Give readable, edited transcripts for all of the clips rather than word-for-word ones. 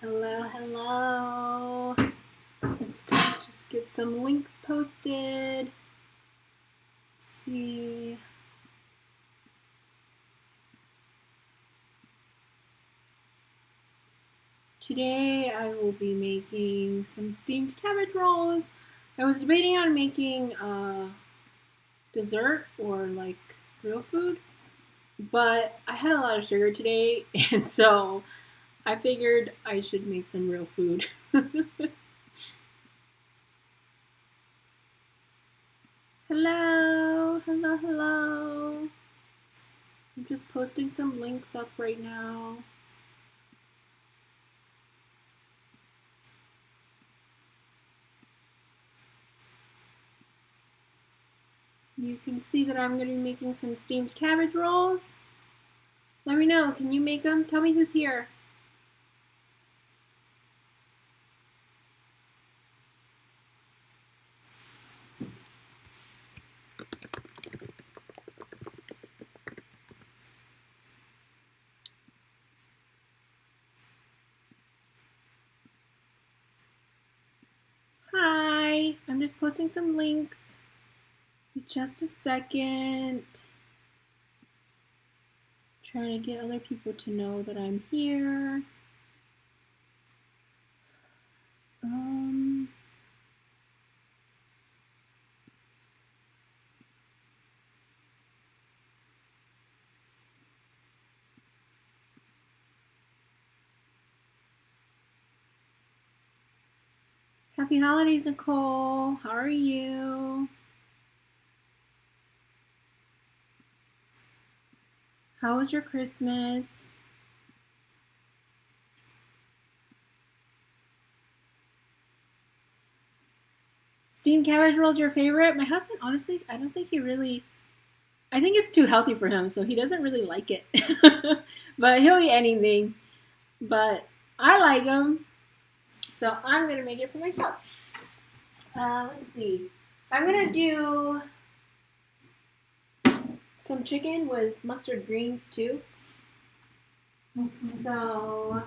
Hello, hello. Let's just get some links posted. Let's see. Today I will be making some steamed cabbage rolls. I was debating on making dessert or like real food, but I had a lot of sugar today, and so I figured I should make some real food. Hello, hello, hello. I'm just posting some links up right now. You can see that I'm going to be making some steamed cabbage rolls. Let me know, can you make them? Tell me who's here. Hi, I'm just posting some links. Just a second. Trying to get other people to know that I'm here. Happy holidays, Nicole. How are you? How was your Christmas? Steamed cabbage rolls your favorite? My husband, honestly, I don't think he really, I think it's too healthy for him, so he doesn't really like it. But he'll eat anything. But I like them, so I'm going to make it for myself. Let's see. I'm going to do some chicken with mustard greens too. So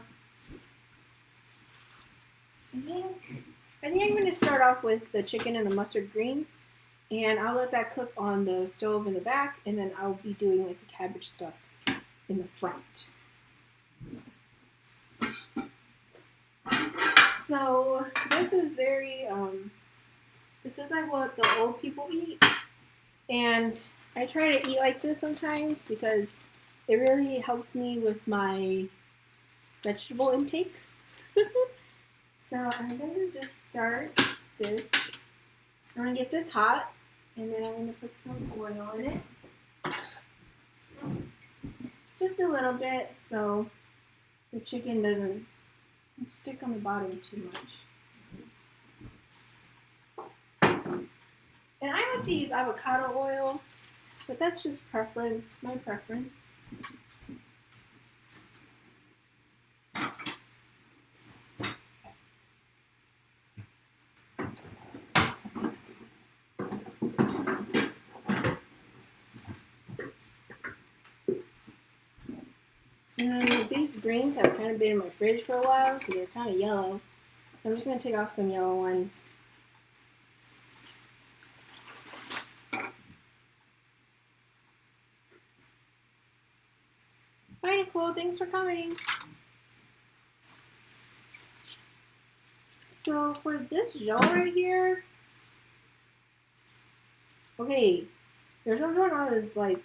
I think I'm going to start off with the chicken and the mustard greens, and I'll let that cook on the stove in the back, and then I'll be doing like the cabbage stuff in the front. So this is very, this is like what the old people eat, and I try to eat like this sometimes because it really helps me with my vegetable intake. So I'm going to just start this. I'm going to get this hot, and then I'm going to put some oil in it. Just a little bit so the chicken doesn't stick on the bottom too much. And I like to use avocado oil, but that's just preference, my preference. And then these greens have kind of been in my fridge for a while, so they're kind of yellow. I'm just going to take off some yellow ones. Bye, Nicole. Thanks for coming. So for this jar right here, okay, there's one on is like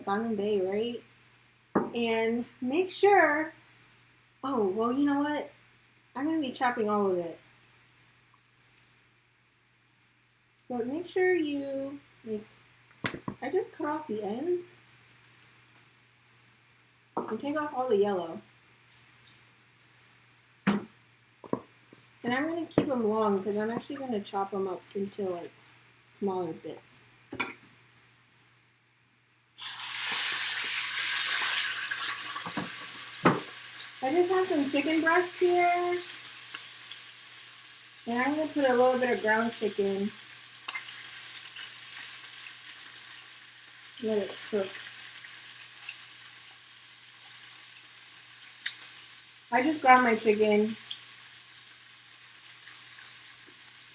Bahn-Thou, right? And make sure, oh, well, you know what? I'm going to be chopping all of it. But make sure you, like, I just cut off the ends and take off all the yellow. And I'm going to keep them long because I'm actually going to chop them up into like smaller bits. I just have some chicken breast here, and I'm going to put a little bit of ground chicken. Let it cook. I just grabbed my chicken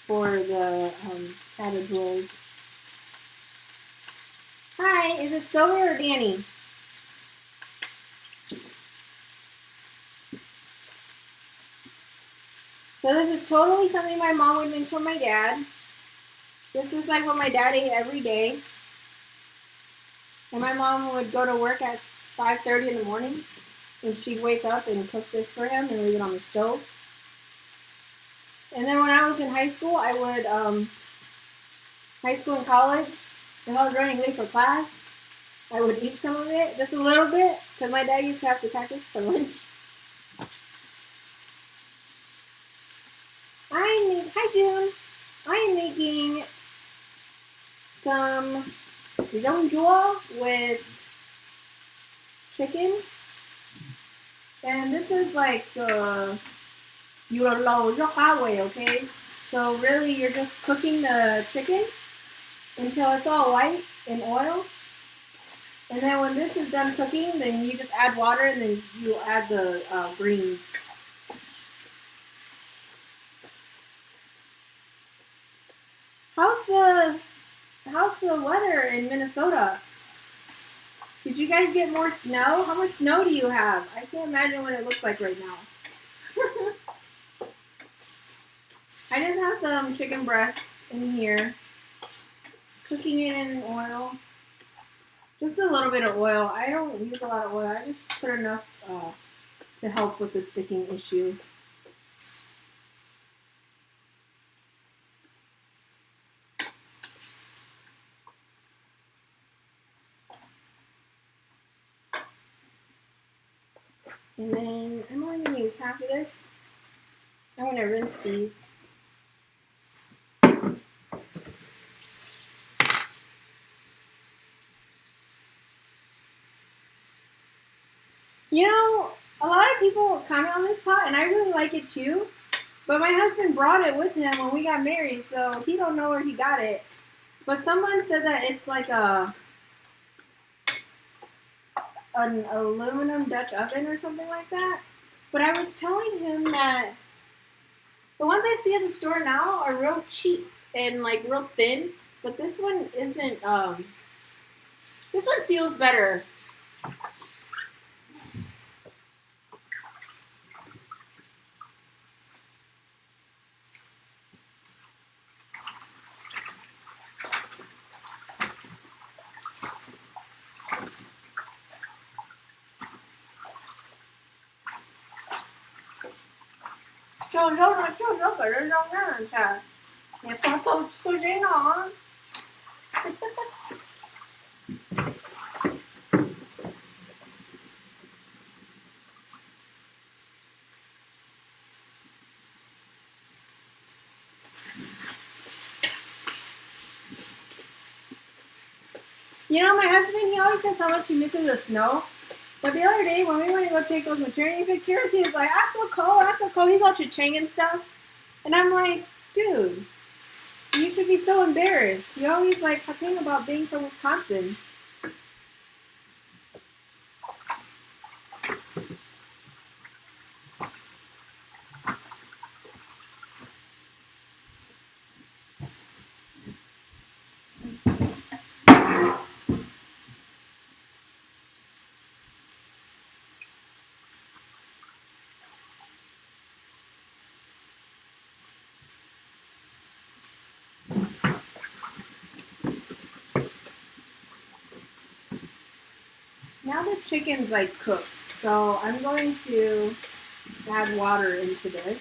for the cabbage rolls. Hi, is it Silver or Danny? So this is totally something my mom would make for my dad. This is like what my dad ate every day. And my mom would go to work at 5:30 in the morning. And she'd wake up and cook this for him and leave it on the stove. And then when I was in high school, I would, high school and college, if I was running late for class, I would eat some of it, just a little bit, because my dad used to have to pack this for lunch. Hi June, I am making some zhongjua with chicken. And this is like okay? So really you're just cooking the chicken until it's all white in oil. And then when this is done cooking, then you just add water and then you add the greens. How's the weather in Minnesota? Did you guys get more snow? How much snow do you have? I can't imagine what it looks like right now. I just have some chicken breast in here. Cooking it in oil. Just a little bit of oil. I don't use a lot of oil. I just put enough to help with the sticking issue. And then I'm only going to use half of this. I'm going to rinse these. You know, a lot of people comment on this pot, and I really like it too. But my husband brought it with him when we got married, so he don't know where he got it. But someone said that it's like an aluminum Dutch oven or something like that. But I was telling him that the ones I see at the store now are real cheap and like real thin. But this one isn't, this one feels better. Cho rốt ở bên trong đó là chả. Nhà con tôi xôi giấy nó. You know, my husband, he always says how much he misses the snow. But the other day, when we went to go take those maternity pictures, he was like, I'm so cold. He's all cha-ching and stuff. And I'm like, dude, you should be so embarrassed. You always like talking about being from Wisconsin. Now the chicken's like cooked, so I'm going to add water into this.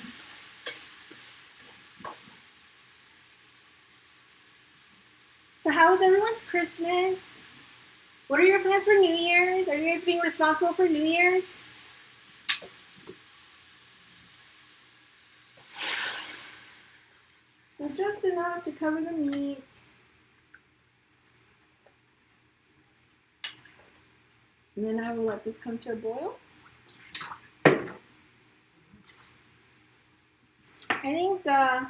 So how was everyone's Christmas? What are your plans for New Year's? Are you guys being responsible for New Year's? So just enough to cover the meat. And then I will let this come to a boil. I think I'm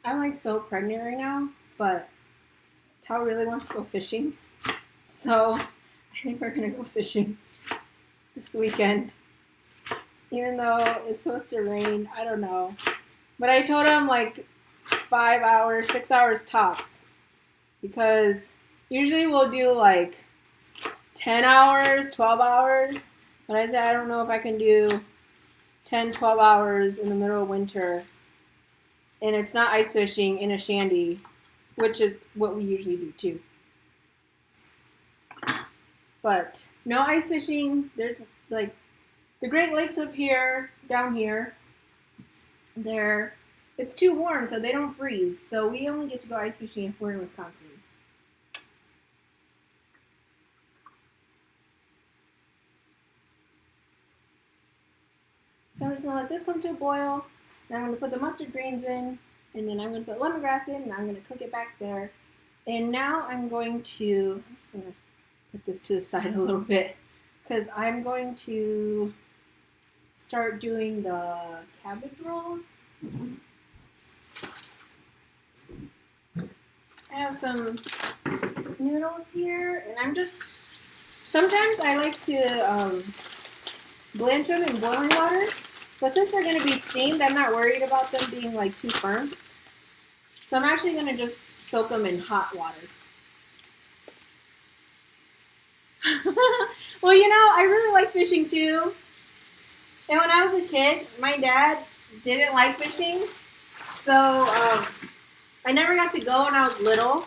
like so pregnant right now, but Tao really wants to go fishing. So I think we're gonna go fishing this weekend. even though it's supposed to rain. I don't know. But I told him like 5 hours, 6 hours tops. Because usually we'll do like 10 hours, 12 hours. But I said I don't know if I can do 10, 12 hours in the middle of winter. And it's not ice fishing in a shanty, which is what we usually do too. But no ice fishing. There's like the Great Lakes up here, down here. It's too warm, so they don't freeze. So we only get to go ice fishing if we're in Wisconsin. So I'm just gonna let this come to a boil. And I'm gonna put the mustard greens in, and then I'm gonna put lemongrass in, and I'm gonna cook it back there. And now I'm just gonna put this to the side a little bit because I'm going to start doing the cabbage rolls. I have some noodles here, and sometimes I like to blanch them in boiling water, but since they're going to be steamed, I'm not worried about them being like too firm. So I'm actually going to just soak them in hot water. Well, I really like fishing too. And when I was a kid, my dad didn't like fishing. So I never got to go when I was little.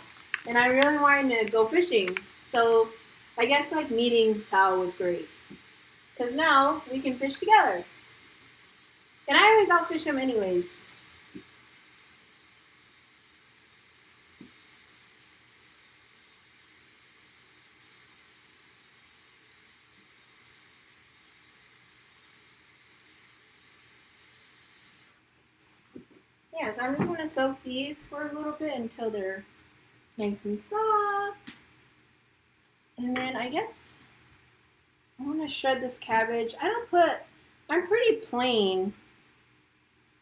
And I really wanted to go fishing. So I guess like meeting Tao was great. Because now we can fish together. And I always outfish him anyways. Yeah, so I'm just going to soak these for a little bit until they're nice and soft. And then I guess I want to shred this cabbage. I'm pretty plain.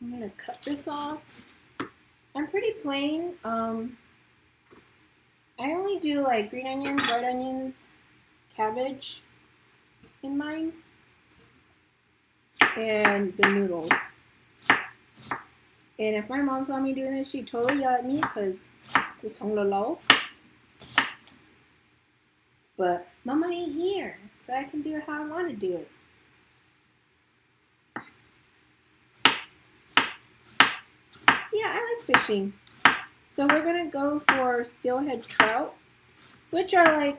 I'm going to cut this off. I'm pretty plain. I only do like green onions, white onions, cabbage in mine, and the noodles. And if my mom saw me doing this, she'd totally yell at me because it's on the low. But Mama ain't here, so I can do it how I want to do it. Yeah, I like fishing. So we're going to go for steelhead trout, which are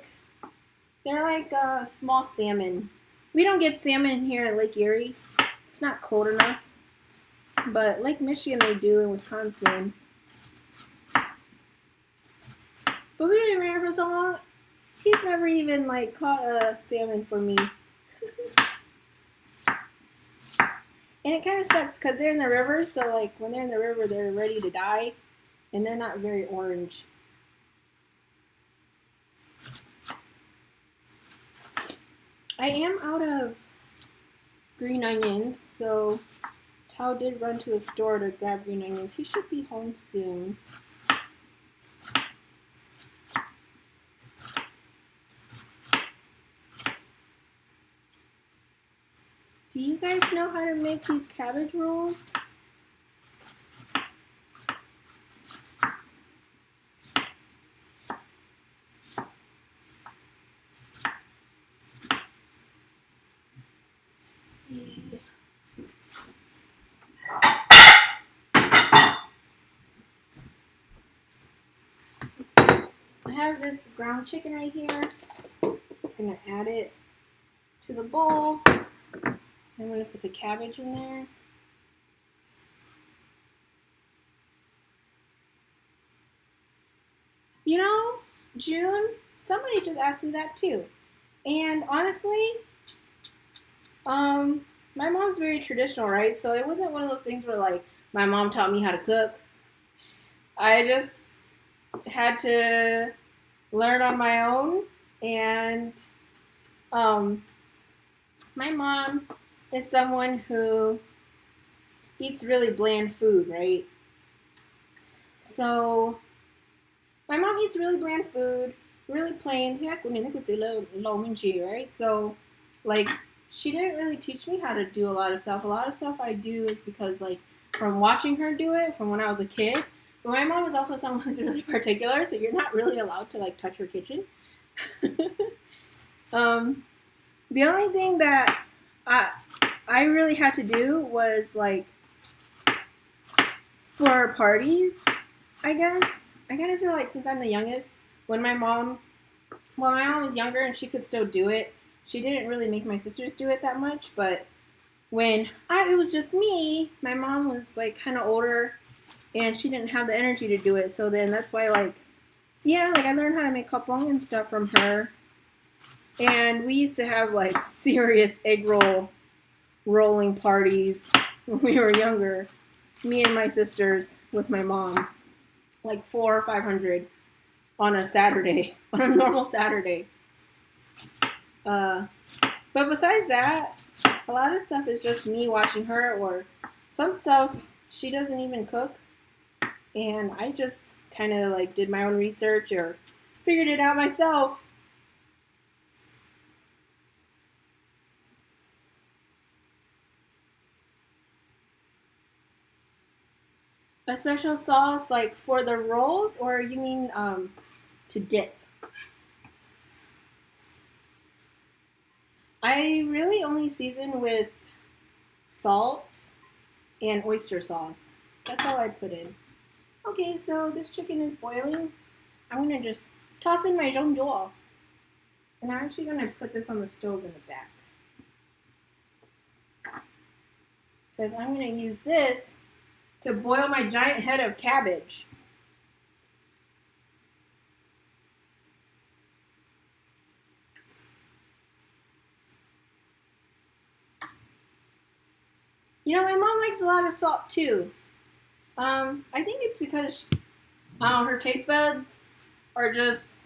they're like small salmon. We don't get salmon here at Lake Erie. It's not cold enough. But Lake Michigan they do in Wisconsin. But we've been around for so long, he's never even caught a salmon for me. And it kind of sucks because they're in the river, so when they're in the river, they're ready to die, and they're not very orange. I am out of green onions, so Tao did run to the store to grab green onions. He should be home soon. Do you guys know how to make these cabbage rolls? Let's see. I have this ground chicken right here. Just gonna add it to the bowl. I'm going to put the cabbage in there. June, somebody just asked me that too. And honestly, my mom's very traditional, right? So it wasn't one of those things where my mom taught me how to cook. I just had to learn on my own. And my mom is someone who eats really bland food, right? So my mom eats really bland food, really plain. Right? So she didn't really teach me how to do a lot of stuff. A lot of stuff I do is because, like, from watching her do it from when I was a kid. But my mom is also someone who's really particular, so you're not really allowed to, like, touch her kitchen. The only thing that I really had to do was, like, for parties, I guess. I kind of feel like since I'm the youngest, when my mom was younger and she could still do it, she didn't really make my sisters do it that much. But when it was just me, my mom was, like, kind of older, and she didn't have the energy to do it. So then that's why, like, yeah, like, I learned how to make kapong and stuff from her. And we used to have, like, serious egg rolling parties when we were younger. Me and my sisters with my mom. Like 400 or 500 on a Saturday, on a normal Saturday. But besides that, a lot of stuff is just me watching her, or some stuff she doesn't even cook. And I just kind of, like, did my own research or figured it out myself. A special sauce, like, for the rolls, or you mean to dip? I really only season with salt and oyster sauce. That's all I put in. Okay, so this chicken is boiling. I'm going to just toss in my zhongzhuo. And I'm actually going to put this on the stove in the back. Because I'm going to use this to boil my giant head of cabbage. You know, my mom likes a lot of salt too. I think it's because, I don't know, her taste buds are just,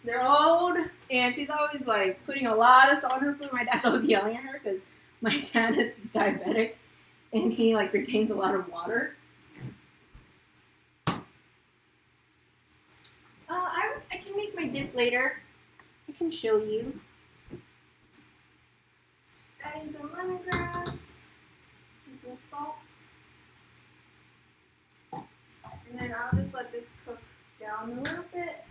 they're old, and she's always, like, putting a lot of salt in her food. My dad's always yelling at her because my dad is diabetic, and he, like, retains a lot of water. I can make my dip later. I can show you. Just adding some lemongrass and some salt. And then I'll just let this cook down a little bit.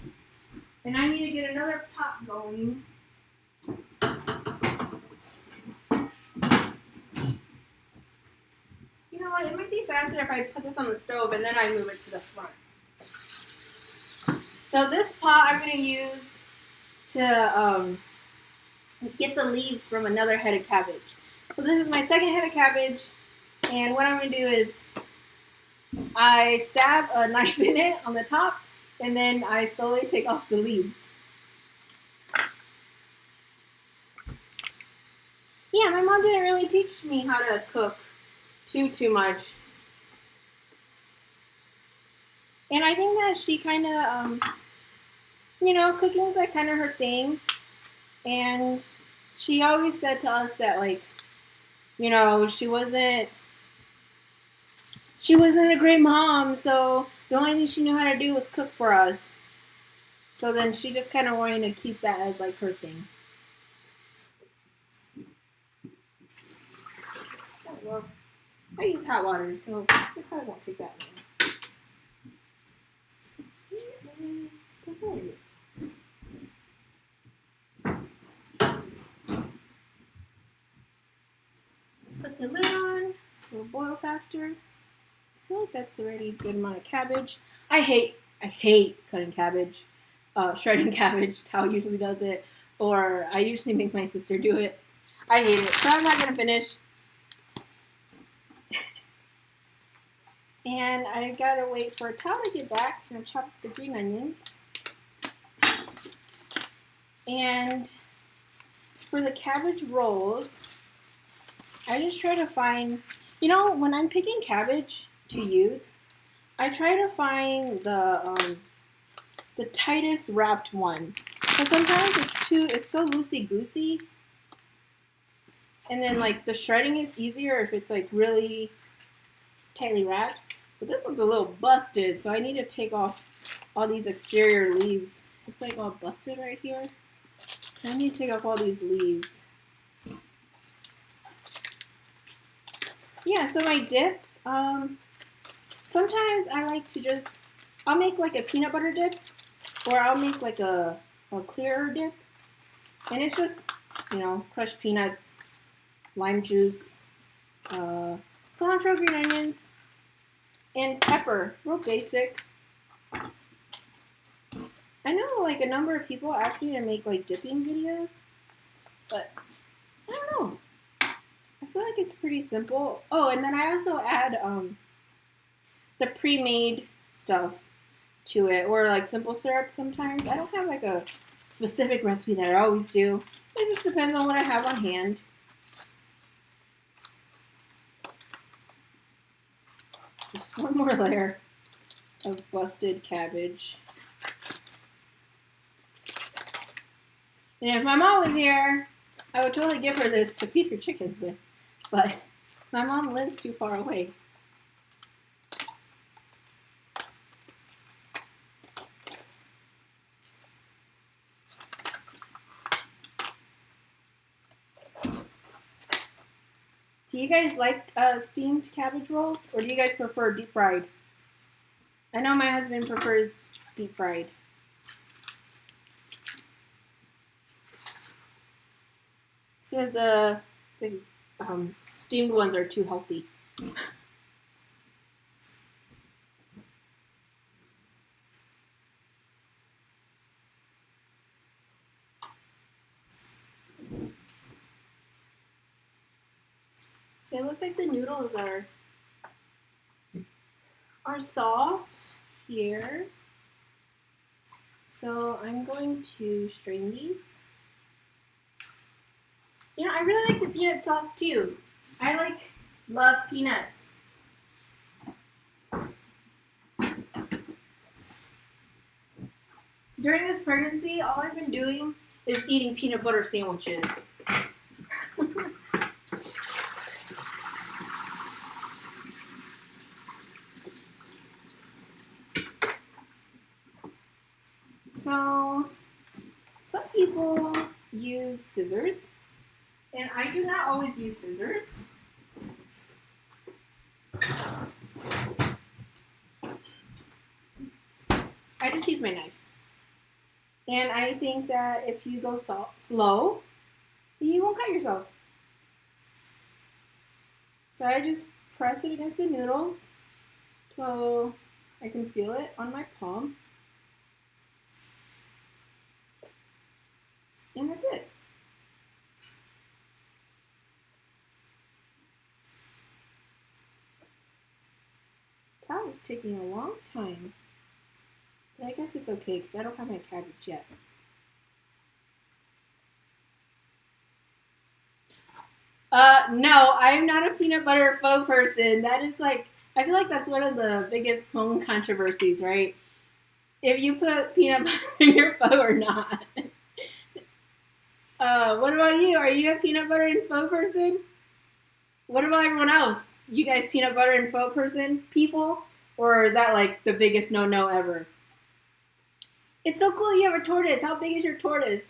And I need to get another pot going. You know what? It might be faster if I put this on the stove and then I move it to the front. So this pot I'm going to use to get the leaves from another head of cabbage. So this is my second head of cabbage. And what I'm going to do is I stab a knife in it on the top, and then I slowly take off the leaves. Yeah, my mom didn't really teach me how to cook too much. And I think that she kind of, you know, cooking is, like, kind of her thing. And she always said to us that, like, you know, she wasn't a great mom, so the only thing she knew how to do was cook for us. So then she just kind of wanted to keep that as, like, her thing. Oh, well, I use hot water, so it probably won't take that long. Put the lid on so it'll boil faster. I feel like that's already a good amount of cabbage. I hate cutting cabbage, shredding cabbage. Tao usually does it, or I usually make my sister do it. I hate it, so I'm not gonna finish. And I gotta wait for Tao to get back. I'm gonna chop the green onions. And for the cabbage rolls, I just try to find, you know, when I'm picking cabbage to use, I try to find the tightest wrapped one. Because sometimes it's so loosey-goosey. And then, like, the shredding is easier if it's, like, really tightly wrapped. But this one's a little busted, so I need to take off all these exterior leaves. It's, like, all busted right here. So I need to take off all these leaves. yeah, so my dip, sometimes I like to just, I'll make like a peanut butter dip, or I'll make like a clearer dip. And it's just, crushed peanuts, lime juice, cilantro, green onions, and pepper. Real basic. I know like a number of people ask me to make like dipping videos, but I don't know. I feel like it's pretty simple. Oh, and then I also add the pre-made stuff to it, or like simple syrup sometimes. I don't have like a specific recipe that I always do. It just depends on what I have on hand. Just one more layer of busted cabbage. And if my mom was here, I would totally give her this to feed her chickens with. But my mom lives too far away. Do you guys like steamed cabbage rolls, or do you guys prefer deep fried? I know my husband prefers deep fried. So the steamed ones are too healthy. So it looks like the noodles are soft here. So I'm going to strain these. I really like the peanut sauce too. I love peanuts. During this pregnancy, all I've been doing is eating peanut butter sandwiches. So, some people use scissors, and I do not always use scissors. I just use my knife. And I think that if you go slow, you won't cut yourself. So I just press it against the noodles so I can feel it on my palm. And that's it. That was taking a long time. But I guess it's okay because I don't have my cabbage yet. No, I'm not a peanut butter pho person. That is I feel like that's one of the biggest Hmong controversies, right? If you put peanut butter in your pho or not. What about you? Are you a peanut butter and pho person? What about everyone else? You guys peanut butter and pho people? Or is that the biggest no-no ever? It's so cool you have a tortoise. How big is your tortoise?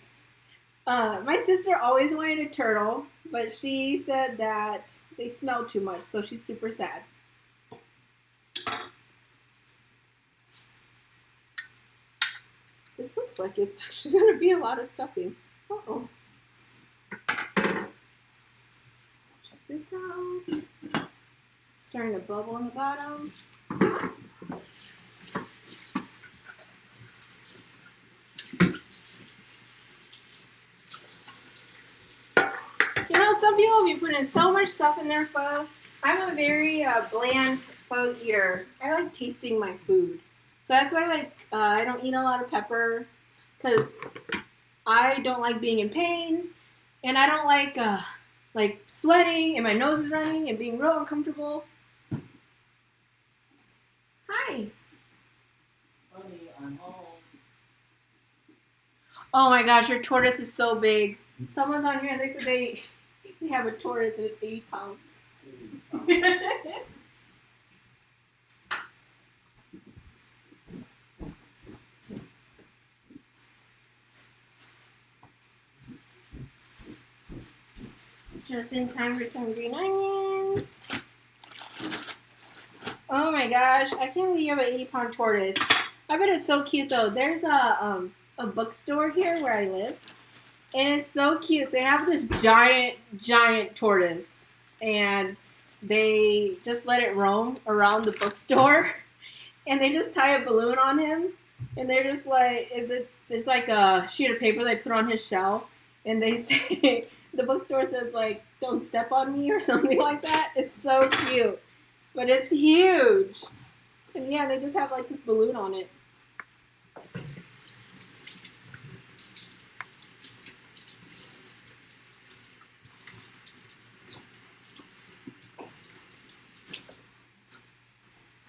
My sister always wanted a turtle, but she said that they smell too much, so she's super sad. This looks like it's actually going to be a lot of stuffing. Uh-oh. Check this out. It's starting to bubble on the bottom. Some people will be putting so much stuff in their pho. I'm a very bland pho eater. I like tasting my food. So that's why I don't eat a lot of pepper, because I don't like being in pain, and I don't like sweating and my nose is running and being real uncomfortable. Hi. Honey, I'm home. Oh my gosh, your tortoise is so big. Someone's on here and they said they have a tortoise and it's 80 pounds. 80 pounds. Just in time for some green onions. my gosh, I can't believe you have an 80-pound tortoise. I bet it's so cute though. There's a bookstore here where I live, and it's so cute. They have this giant tortoise, and they just let it roam around the bookstore, and they just tie a balloon on him, and they're just like, there's like a sheet of paper they put on his shell, and they say, the bookstore says like, don't step on me or something like that. It's so cute, but it's huge. And yeah, they just have like this balloon on it.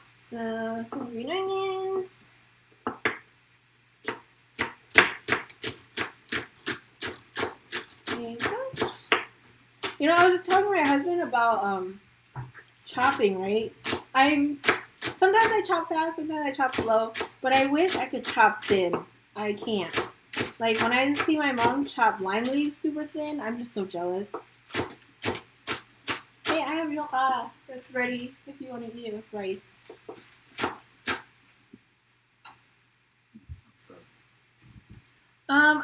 So, some green onions. There you go. You know, I was talking to my husband about chopping, right? Sometimes I chop fast, sometimes I chop slow, but I wish I could chop thin. I can't. Like, when I see my mom chop lime leaves super thin, I'm just so jealous. Hey, I have yoga that's ready if you want to eat it with rice.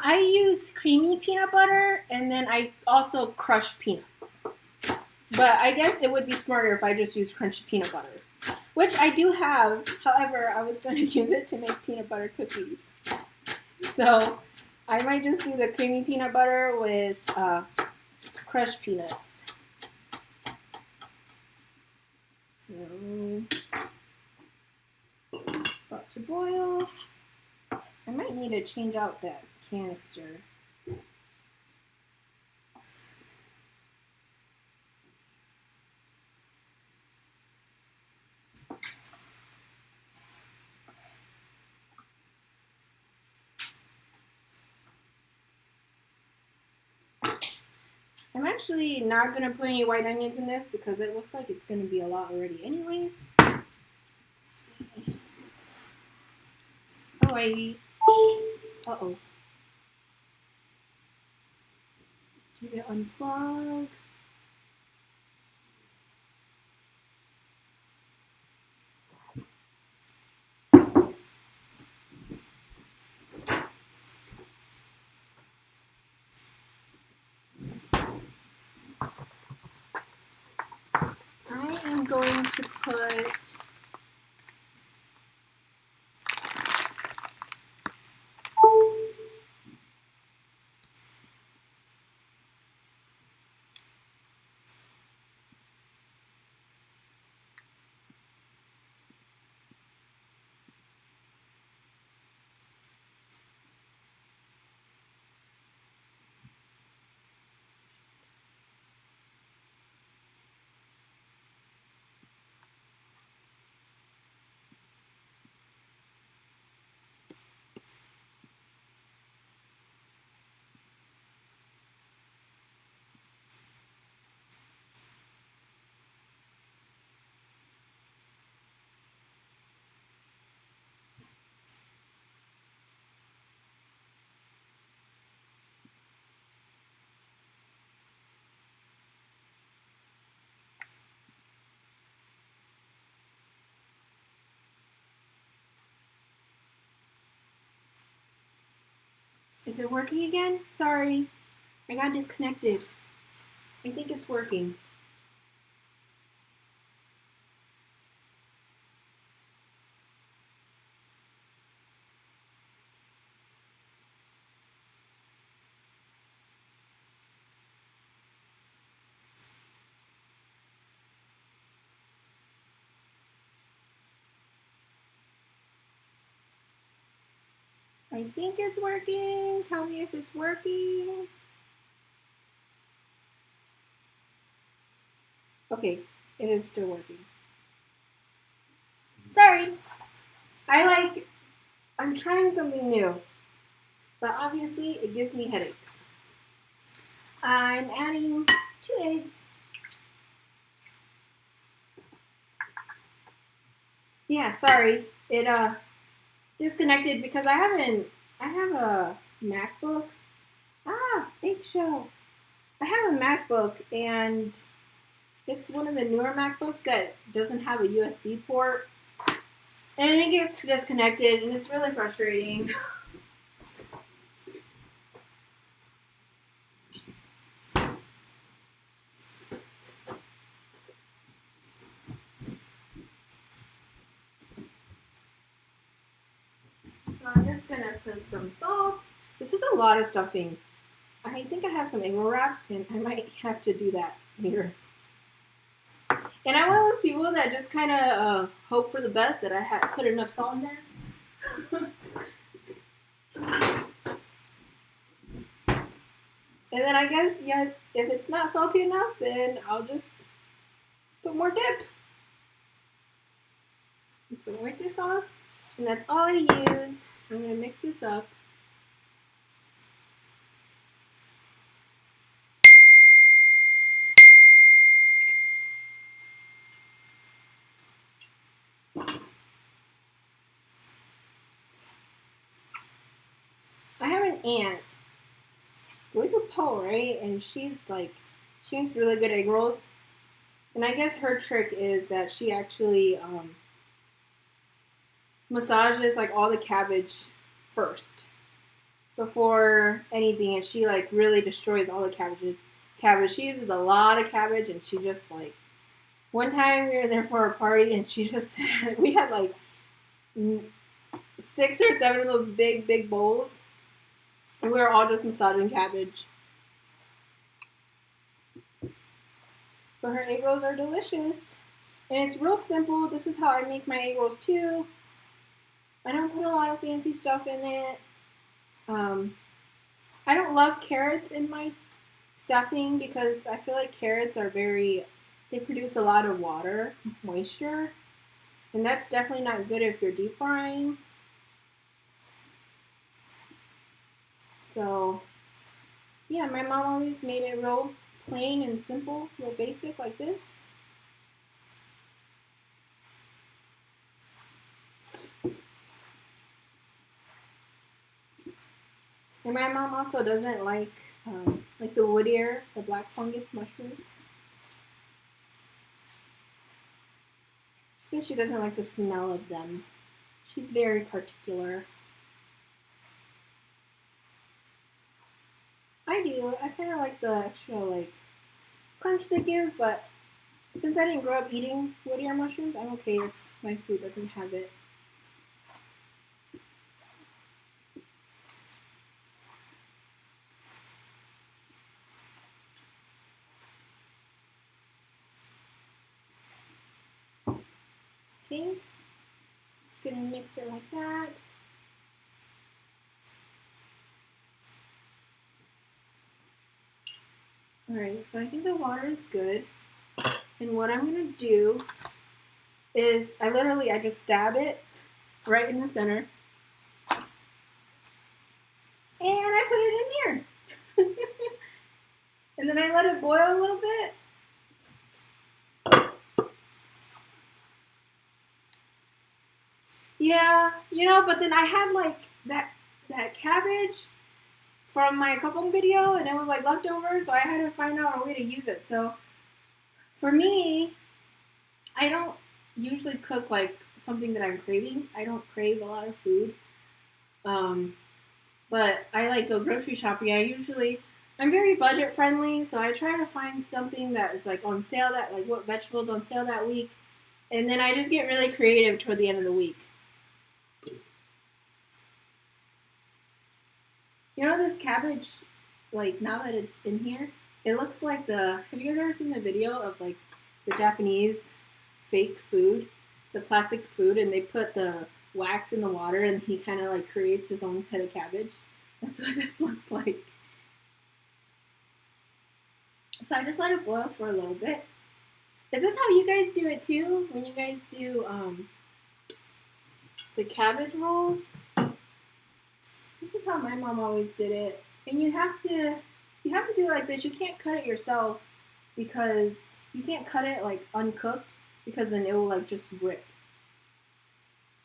I use creamy peanut butter, and then I also crush peanuts. But I guess it would be smarter if I just use crunchy peanut butter, which I do have. However, I was going to use it to make peanut butter cookies. So I might just do the creamy peanut butter with crushed peanuts. So, about to boil. I might need to change out that canister. I'm actually not going to put any white onions in this because it looks like it's going to be a lot already anyways. Let's see. Oh, uh-oh. Did it unplug? I am going to put Is it working again? Sorry, I got disconnected. I think it's working. I think it's working. Tell me if it's working. Okay, it is still working. Sorry. I'm trying something new, but obviously it gives me headaches. I'm adding 2 eggs. Yeah, sorry. It disconnected because I have a MacBook. Eggshell. I have a MacBook and it's one of the newer MacBooks that doesn't have a USB port. And it gets disconnected, and it's really frustrating. So I'm just gonna put some salt. This is a lot of stuffing. I think I have some Eggo wraps, and I might have to do that later. And I'm one of those people that just kind of hope for the best, that I had put enough salt in there. And then I guess, yeah, if it's not salty enough, then I'll just put more dip. And some oyster sauce. And that's all I use. I'm going to mix this up. I have an aunt, Po, right? And she's like, she makes really good egg rolls. And I guess her trick is that she actually massages like all the cabbage first before anything, and she like really destroys all the cabbage. She uses a lot of cabbage, and she just like, one time we were there for a party, and she just we had like 6 or 7 of those big bowls, and we were all just massaging cabbage. But her egg rolls are delicious, and it's real simple. This is how I make my egg rolls too. I don't put a lot of fancy stuff in it. I don't love carrots in my stuffing because I feel like carrots are they produce a lot of water, moisture, and that's definitely not good if you're deep frying. So, yeah, my mom always made it real plain and simple, real basic like this. And my mom also doesn't like the wood ear, the black fungus mushrooms. Because she doesn't like the smell of them. She's very particular. I do. I kind of like the extra like crunch they give, but since I didn't grow up eating wood ear mushrooms, I'm okay if my food doesn't have it. Okay, just gonna mix it like that. Alright, so I think the water is good. And what I'm gonna do is I just stab it right in the center. And I put it in here. And then I let it boil a little bit. Yeah, but then I had like that cabbage from my cooking video, and it was like leftover, so I had to find out a way to use it. So for me, I don't usually cook like something that I'm craving. I don't crave a lot of food. But I like go grocery shopping. I'm very budget friendly, so I try to find something that is like on sale, that like what vegetables on sale that week, and then I just get really creative toward the end of the week. This cabbage, like now that it's in here, it looks like have you guys ever seen the video of like the Japanese fake food, the plastic food, and they put the wax in the water and he kind of like creates his own head of cabbage? That's what this looks like. So I just let it boil for a little bit. Is this how you guys do it too? When you guys do the cabbage rolls? This is how my mom always did it. And you have to do it like this. You can't cut it yourself because you can't cut it like uncooked because then it will like just rip.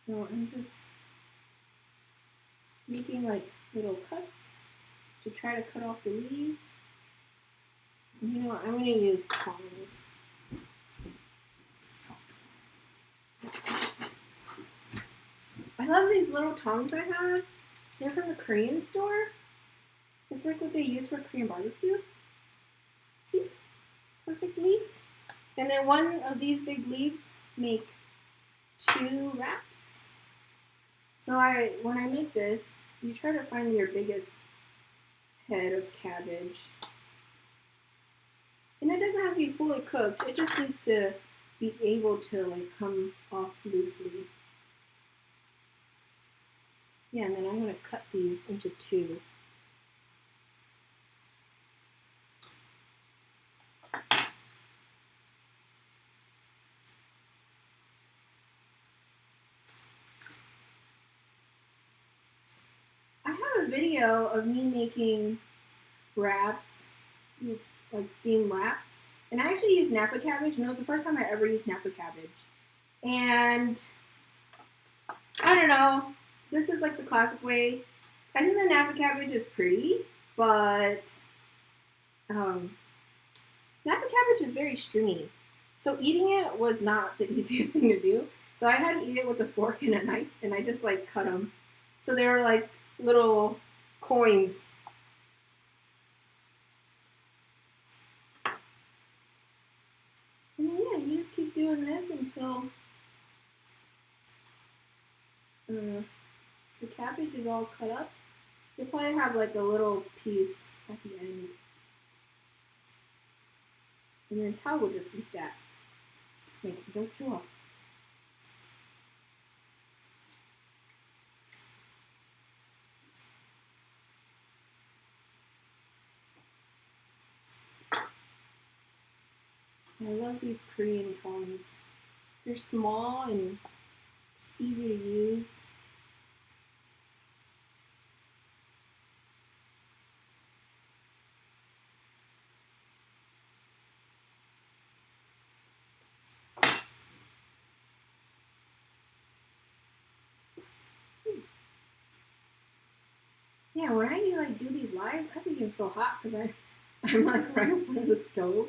So I'm just making like little cuts to try to cut off the leaves. And you know what? I'm going to use tongs. I love these little tongs I have. They're from the Korean store. It's like what they use for Korean barbecue. See? Perfect leaf. And then one of these big leaves make 2 wraps. So when I make this, you try to find your biggest head of cabbage. And it doesn't have to be fully cooked. It just needs to be able to like come off loosely. Yeah, and then I'm going to cut these into 2. I have a video of me making wraps, these like steamed wraps, and I actually used Napa cabbage, and it was the first time I ever used Napa cabbage. And I don't know, this is like the classic way. I think the Napa cabbage is pretty, but Napa cabbage is very stringy. So eating it was not the easiest thing to do. So I had to eat it with a fork and a knife, and I just like cut them. So they were like little coins. And then, yeah, you just keep doing this until the cabbage is all cut up. You'll probably have like a little piece at the end. And then Tao will just eat that. Like, don't chew up. I love these Korean tongs. They're small and it's easy to use. Yeah, when I like do these lives, I think it's so hot because I'm like right in front of the stove.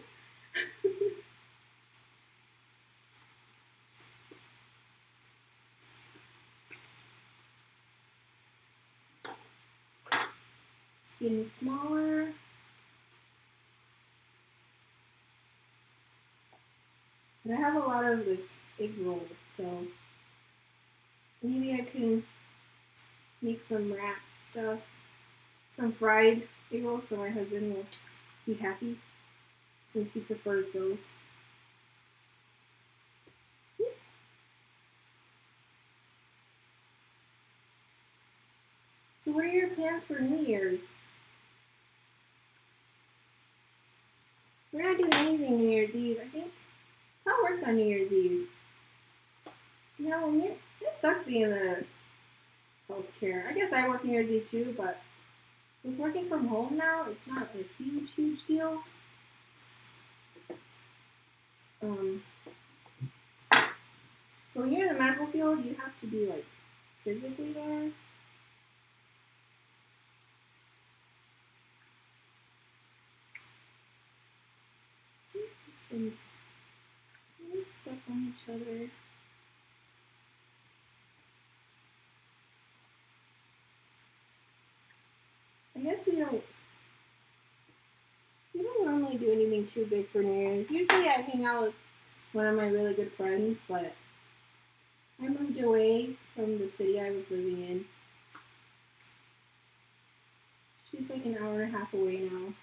It's getting smaller. But I have a lot of this egg roll, so maybe I can make some wrap stuff, some fried egg rolls, so my husband will be happy since he prefers those. So what are your plans for New Year's? We're not doing anything New Year's Eve, I think. How works on New Year's Eve? You know, it sucks being the healthcare. I guess I work New Year's Eve too, but with working from home now, it's not a huge, huge deal. So when you're in the medical field, you have to be like physically there. This one's really stuck on each other. I guess we don't normally do anything too big for New Year's. Usually I hang out with one of my really good friends, but I moved away from the city I was living in. She's like an hour and a half away now.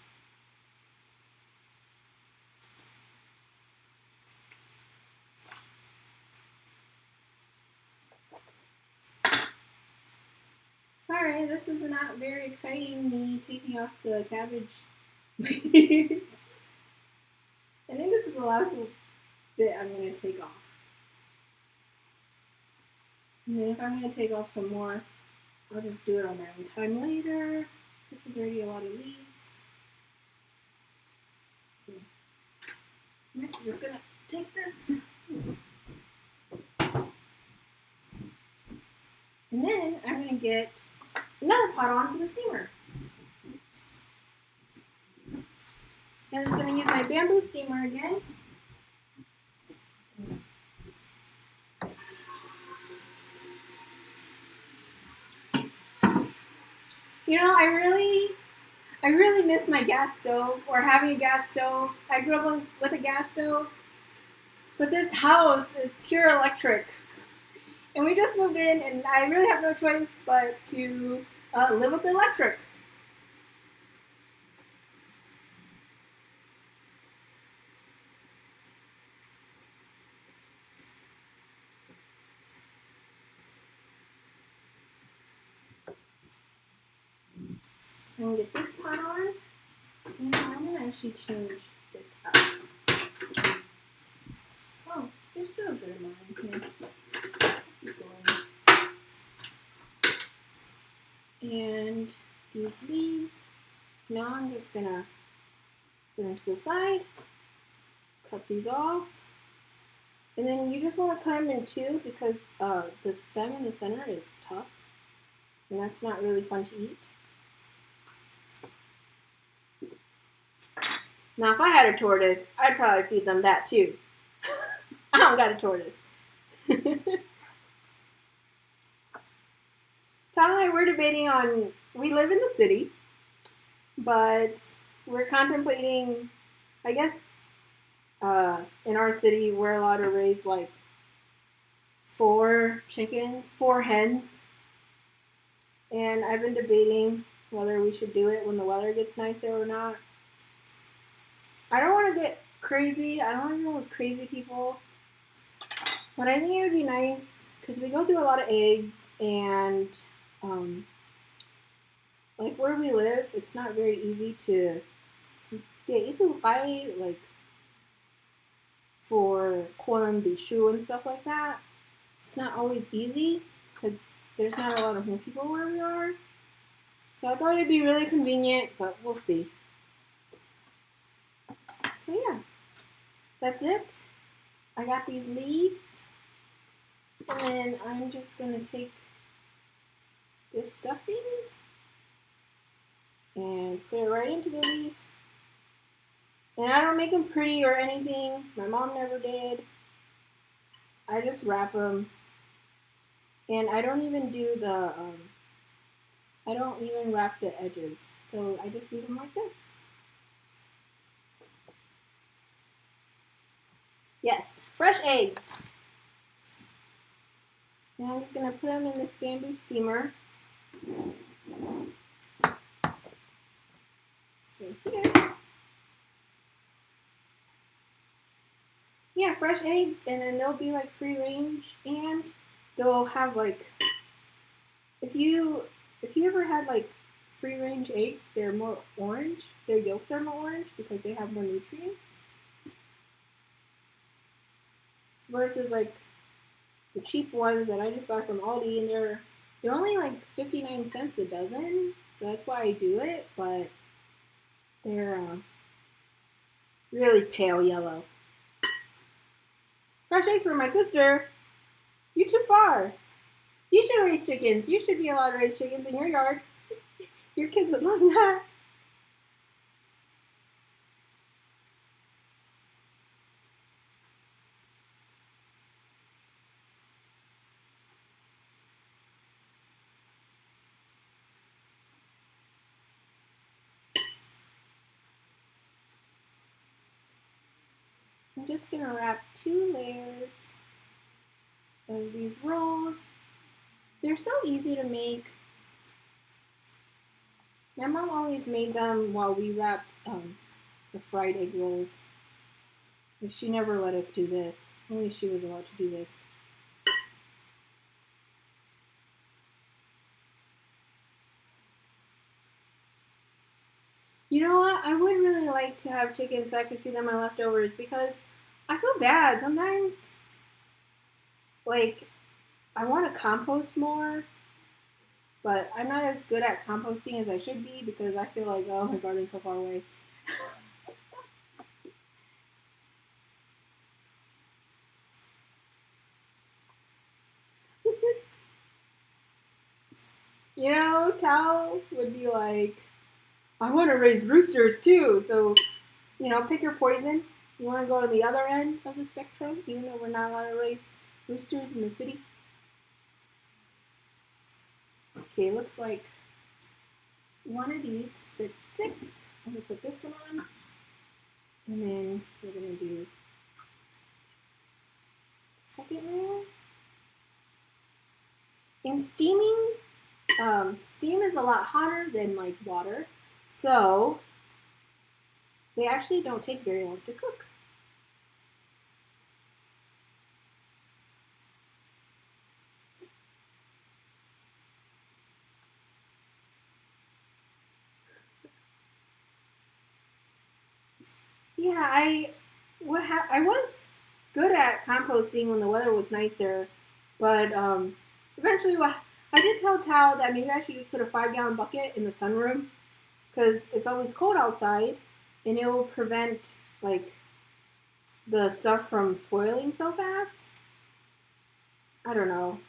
Alright, this is not very exciting, me taking off the cabbage leaves. I think this is the last bit I'm going to take off. And then if I'm going to take off some more, I'll just do it on my own time later. This is already a lot of leaves. I'm just going to take this. And then I'm going to get another pot on for the steamer. I'm just going to use my bamboo steamer again. You know, I really miss my gas stove or having a gas stove. I grew up with a gas stove, but this house is pure electric. And we just moved in, and I really have no choice but to live with the electric. I'm gonna get this pot on, and I'm gonna actually change this up. Oh, there's still a good amount. Okay. Keep going. And these leaves. Now I'm just gonna put them to the side, cut these off, and then you just want to cut them in two because the stem in the center is tough, and that's not really fun to eat. Now, if I had a tortoise, I'd probably feed them that too. I don't got a tortoise. Tom and I were debating on, we live in the city, but we're contemplating, I guess, in our city, we're allowed to raise like 4 chickens, 4 hens. And I've been debating whether we should do it when the weather gets nicer or not. I don't want to get crazy. I don't want to be one of those crazy people. But I think it would be nice because we go through a lot of eggs, and like where we live, it's not very easy to get even buy like for corn, bishu, and stuff like that. It's not always easy because there's not a lot of Hmong people where we are. So I thought it'd be really convenient, but we'll see. So yeah, that's it. I got these leaves, and then I'm just gonna take this stuffing and put it right into the leaf. And I don't make them pretty or anything. My mom never did. I just wrap them, and I don't even do the I don't even wrap the edges. So I just leave them like this. Yes, fresh eggs. Now I'm just going to put them in this bamboo steamer. Right here. Yeah, fresh eggs, and then they'll be like free range, and they'll have like, if you ever had like free range eggs, they're more orange. Their yolks are more orange because they have more nutrients. Versus like the cheap ones that I just bought from Aldi, and they're only like 59 cents a dozen, so that's why I do it, but they're really pale yellow. Fresh eggs for my sister. You too far. You should raise chickens. You should be allowed to raise chickens in your yard. Your kids would love that. I'm just going to wrap 2 layers of these rolls. They're so easy to make. My mom always made them while we wrapped the fried egg rolls. But she never let us do this. Only she was allowed to do this. You know what? I would really like to have chickens so I could feed them my leftovers because I feel bad sometimes. Like, I want to compost more, but I'm not as good at composting as I should be because I feel like, oh, my garden's so far away. You know, Tao would be like, I want to raise roosters too. So, you know, pick your poison. You want to go to the other end of the spectrum, even though we're not allowed to raise roosters in the city. Okay, looks like one of these fits 6. I'm going to put this one on, and then we're going to do second layer. And steaming, steam is a lot hotter than like water, so they actually don't take very long to cook. Yeah, I was good at composting when the weather was nicer, but eventually I did tell Tao that maybe I should just put a 5-gallon bucket in the sunroom because it's always cold outside, and it will prevent like the stuff from spoiling so fast. I don't know.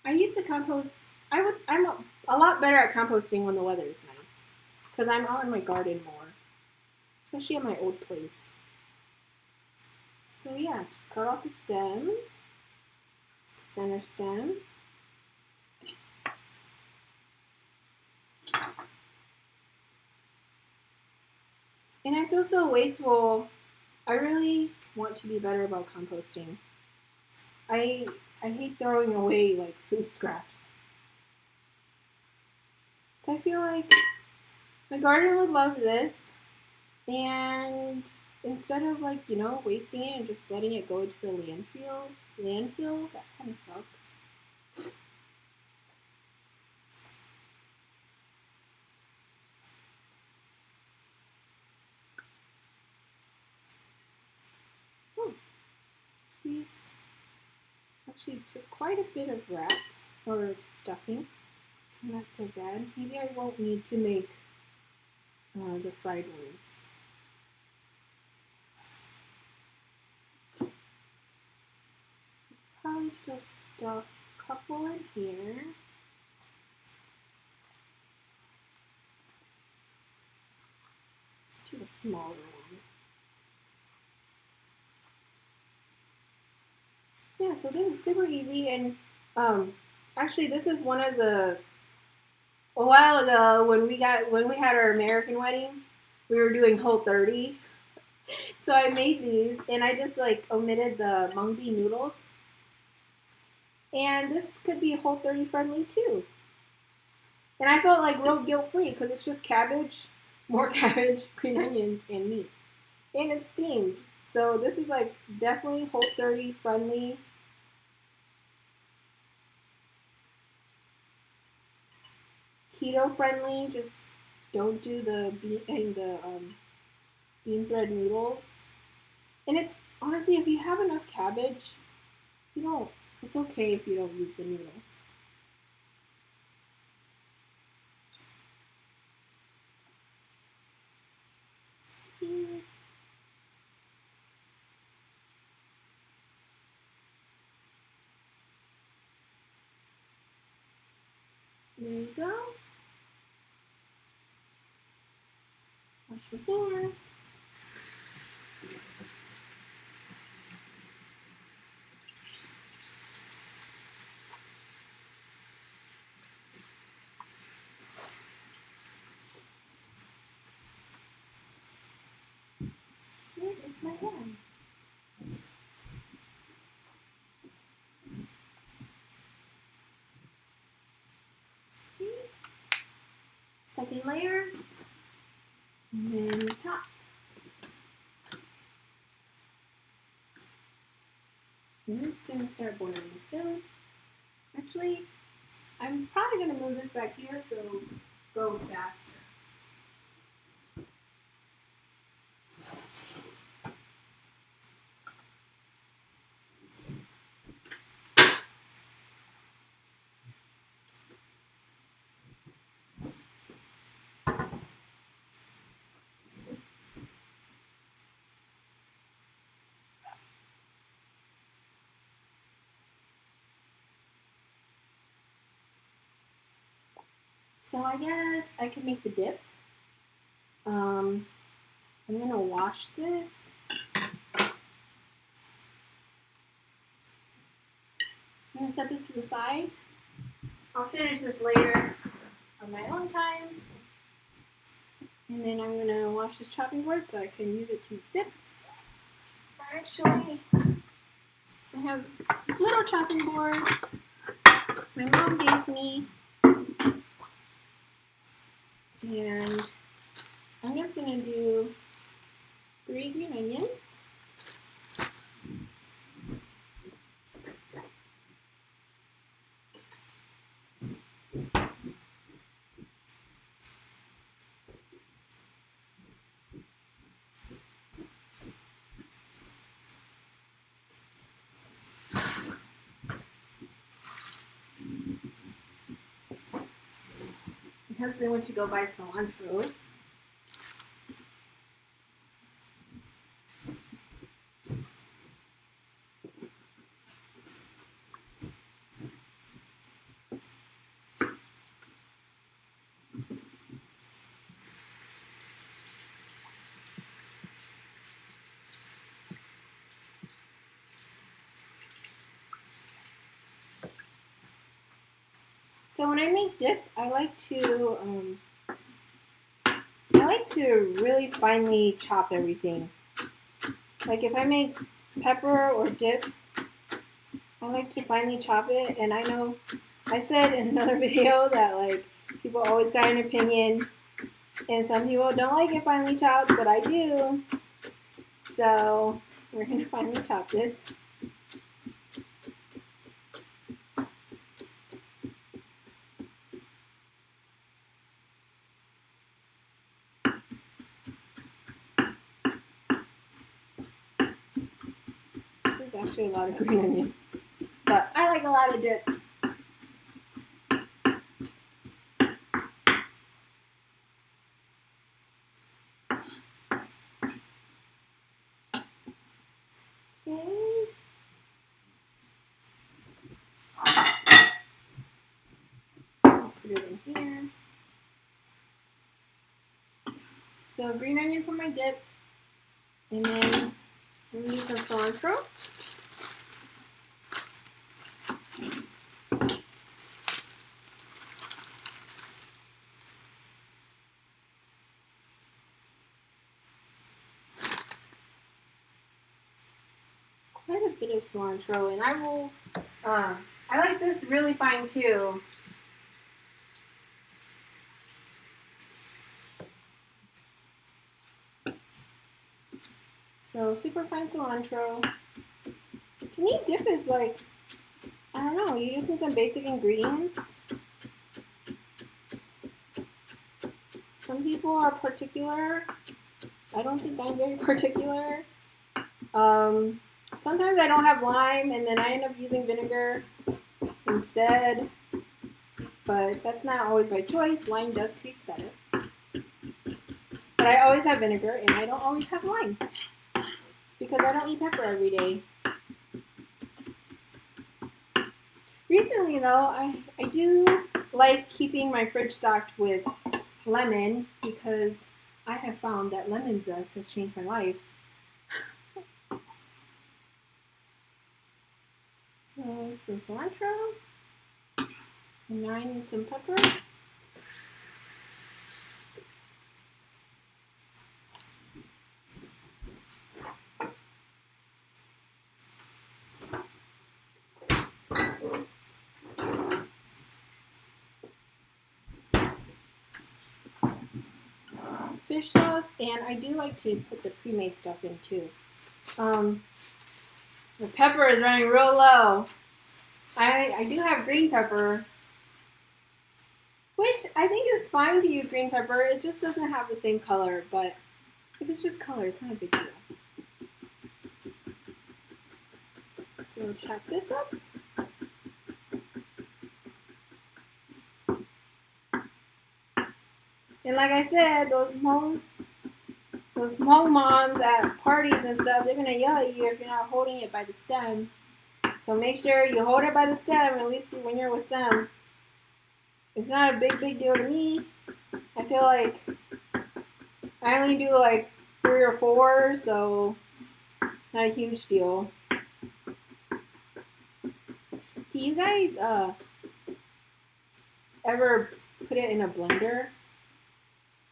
I used to compost. I'm a lot better at composting when the weather is nice because I'm out in my garden more, especially at my old place. So yeah, just cut off the stem, center stem. And I feel so wasteful. I really want to be better about composting. I hate throwing away like food scraps. So I feel like my garden would love this, and instead of like, you know, wasting it and just letting it go to the landfill, that kind of sucks. These actually took quite a bit of wrap or stuffing, so not so bad. Maybe I won't need to make the fried ones. Probably still stuff a couple in here. Let's do the smaller one. Yeah, so this is super easy, and actually this is one of the, a while ago when we had our American wedding, we were doing Whole30. So I made these, and I just like omitted the mung bean noodles. And this could be Whole30 friendly too. And I felt like real guilt free because it's just cabbage, more cabbage, green onions, and meat. And it's steamed. So this is like definitely Whole30 friendly. Keto friendly, just don't do the bean bread noodles. And it's honestly, if you have enough cabbage, it's okay if you don't use the noodles. There you go. Wash your hands. Where is my hand? Okay. Second layer, and then top. And it's going to start boiling soon. Actually, I'm probably going to move this back here so it'll go faster. So I guess I can make the dip. I'm going to wash this. I'm going to set this to the side. I'll finish this later. on my own time. And then I'm gonna wash this chopping board so I can use it to dip. Actually, I have this little chopping board my mom gave me. And I'm just gonna do 3 green onions. My husband went to go buy cilantro. So when I make dip, I like to really finely chop everything. Like if I make pepper or dip, I like to finely chop it. And I know I said in another video that like people always got an opinion, and some people don't like it finely chopped, but I do. So we're gonna finely chop this. There's actually a lot of green onion, but I like a lot of dip. Okay. Put it in here. So green onion for my dip, and then I'm gonna use some cilantro. Quite a bit of cilantro, and I will. I like this really fine too. So super fine cilantro. To me, dip is like, I don't know, you just need some basic ingredients. Some people are particular. I don't think I'm very particular. Sometimes I don't have lime and then I end up using vinegar instead. But that's not always by choice. Lime does taste better. But I always have vinegar and I don't always have lime. Because I don't eat pepper every day. Recently though, I do like keeping my fridge stocked with lemon because I have found that lemon zest has changed my life. So some cilantro, and now I need some pepper. Fish sauce, and I do like to put the pre-made stuff in too. The pepper is running real low. I do have green pepper, which I think is fine to use green pepper. It just doesn't have the same color, but if it's just color, it's not a big deal. So chop this up. And like I said, those Hmong moms at parties and stuff, they're gonna yell at you if you're not holding it by the stem. So make sure you hold it by the stem, at least when you're with them. It's not a big deal to me. I feel like I only do like 3 or 4, so not a huge deal. Do you guys ever put it in a blender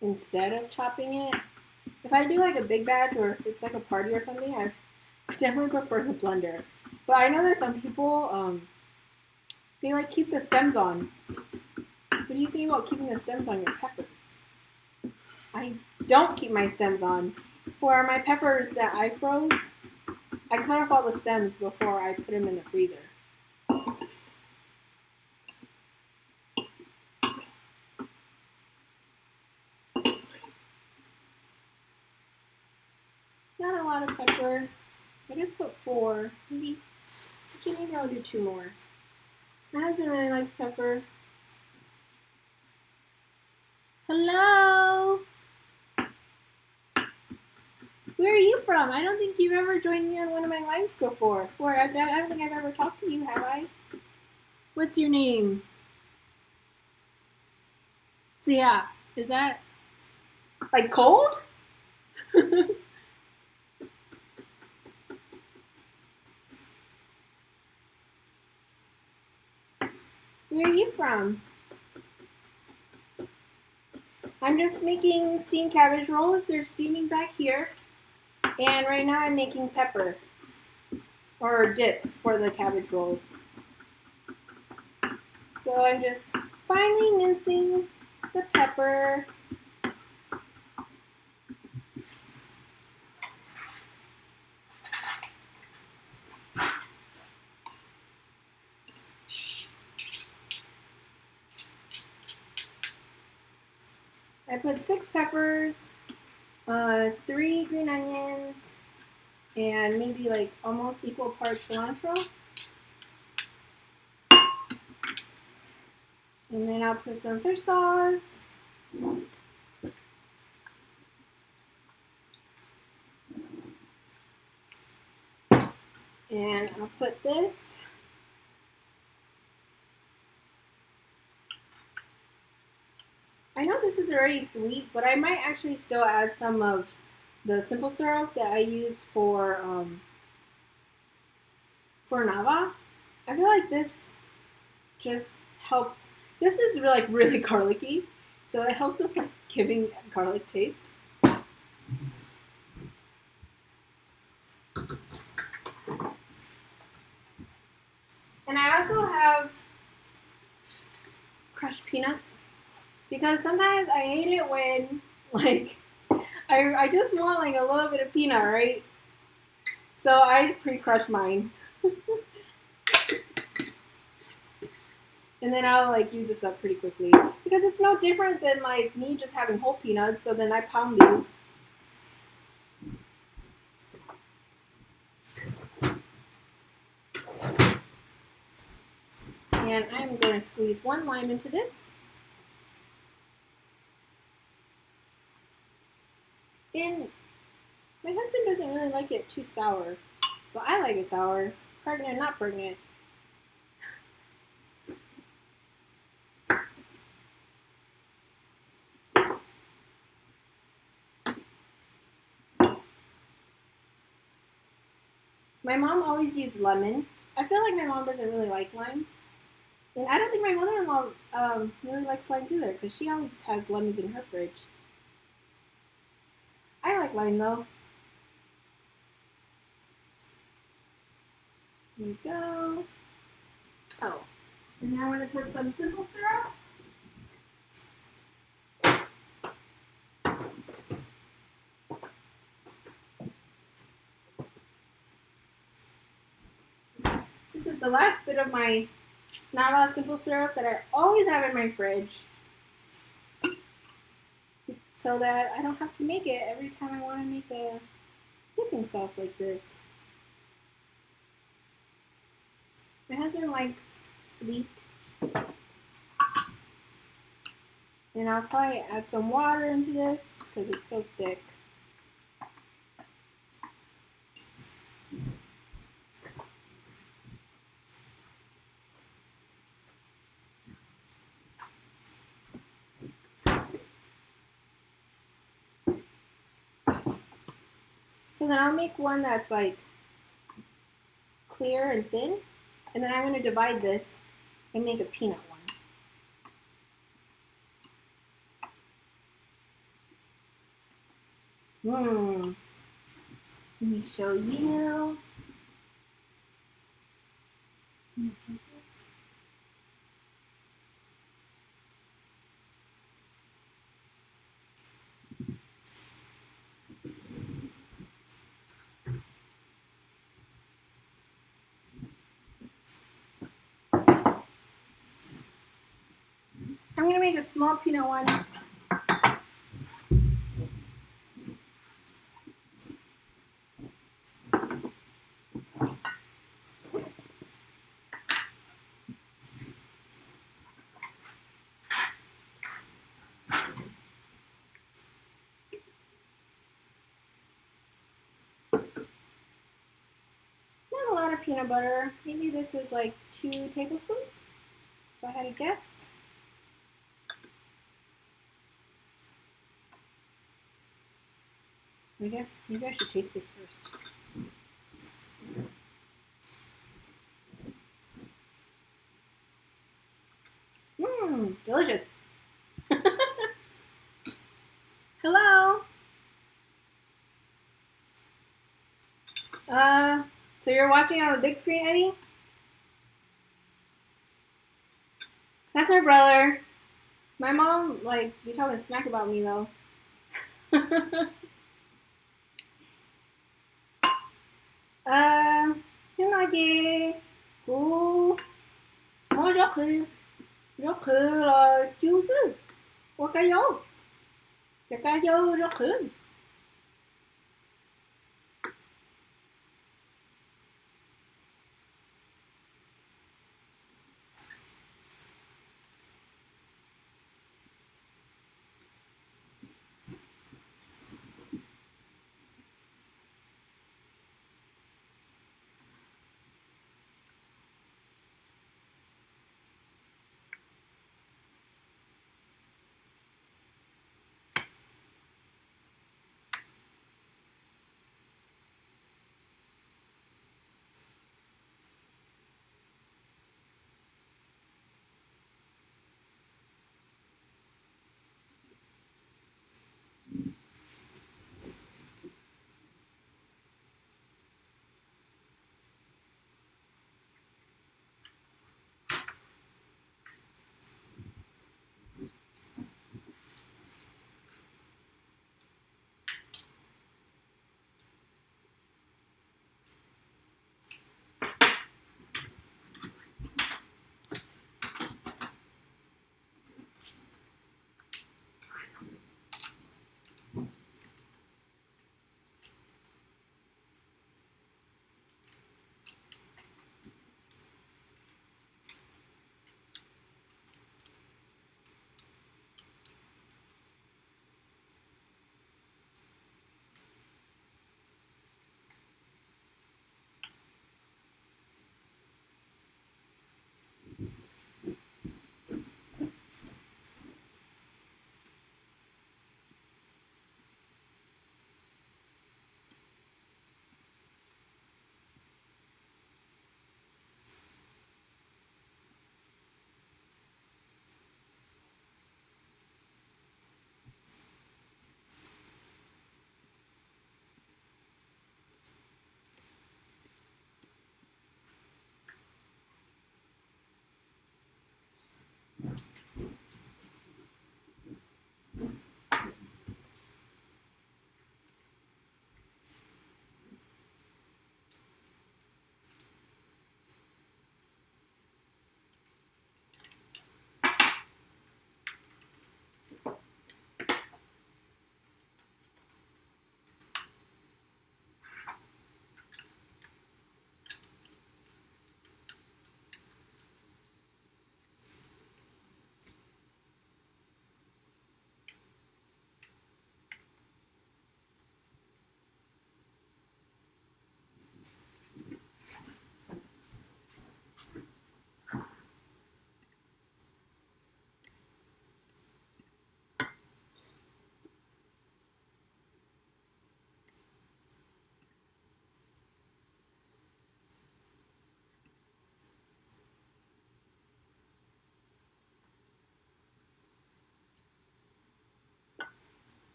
instead of chopping it. If I do like a big batch or if it's like a party or something, I definitely prefer the blender. But I know that some people, they like keep the stems on. What do you think about keeping the stems on your peppers? I don't keep my stems on. For my peppers that I froze, I cut off all the stems before I put them in the freezer. Not a lot of pepper. I just put 4. Maybe I'll do 2 more. My husband really likes pepper. Hello! Where are you from? I don't think you've ever joined me on one of my lives before. I don't think I've ever talked to you, have I? What's your name? Zia. Is that like cold? Where are you from? I'm just making steamed cabbage rolls. They're steaming back here. And right now I'm making pepper or dip for the cabbage rolls. So I'm just finely mincing the pepper. I put 6 peppers, 3 green onions, and maybe like almost equal parts cilantro. And then I'll put some fish sauce. And I'll put this. I know this is already sweet, but I might actually still add some of the simple syrup that I use for Nava. I feel like this just helps. This is really garlicky, so it helps with like giving garlic taste. And I also have crushed peanuts because sometimes I hate it when like I just want like a little bit of peanut, right? So I pre-crush mine. And then I'll like use this up pretty quickly because it's no different than like me just having whole peanuts. So then I pound these. And I'm going to squeeze 1 lime into this. And my husband doesn't really like it too sour, but I like it sour. Pregnant, not pregnant. My mom always used lemon. I feel like my mom doesn't really like limes. And I don't think my mother-in-law really likes limes either because she always has lemons in her fridge. I like lime though. There you go. Oh, and now I'm going to put some simple syrup. This is the last bit of my Nava simple syrup that I always have in my fridge so that I don't have to make it every time I want to make a dipping sauce like this. My husband likes sweet. And I'll probably add some water into this because it's so thick. So then I'll make one that's like clear and thin. And then I'm going to divide this and make a peanut one. Let me show you. I'm gonna make a small peanut one. Not a lot of peanut butter. Maybe this is like 2 tablespoons, if I had to guess. I guess maybe I should taste this first. Delicious. Hello. So you're watching on the big screen, Eddie? That's my brother. My mom, like, be talking smack about me though. Nhưng mà gì cô mới rất khứ là chú sư qua cái dấu cái dấu rất khứ.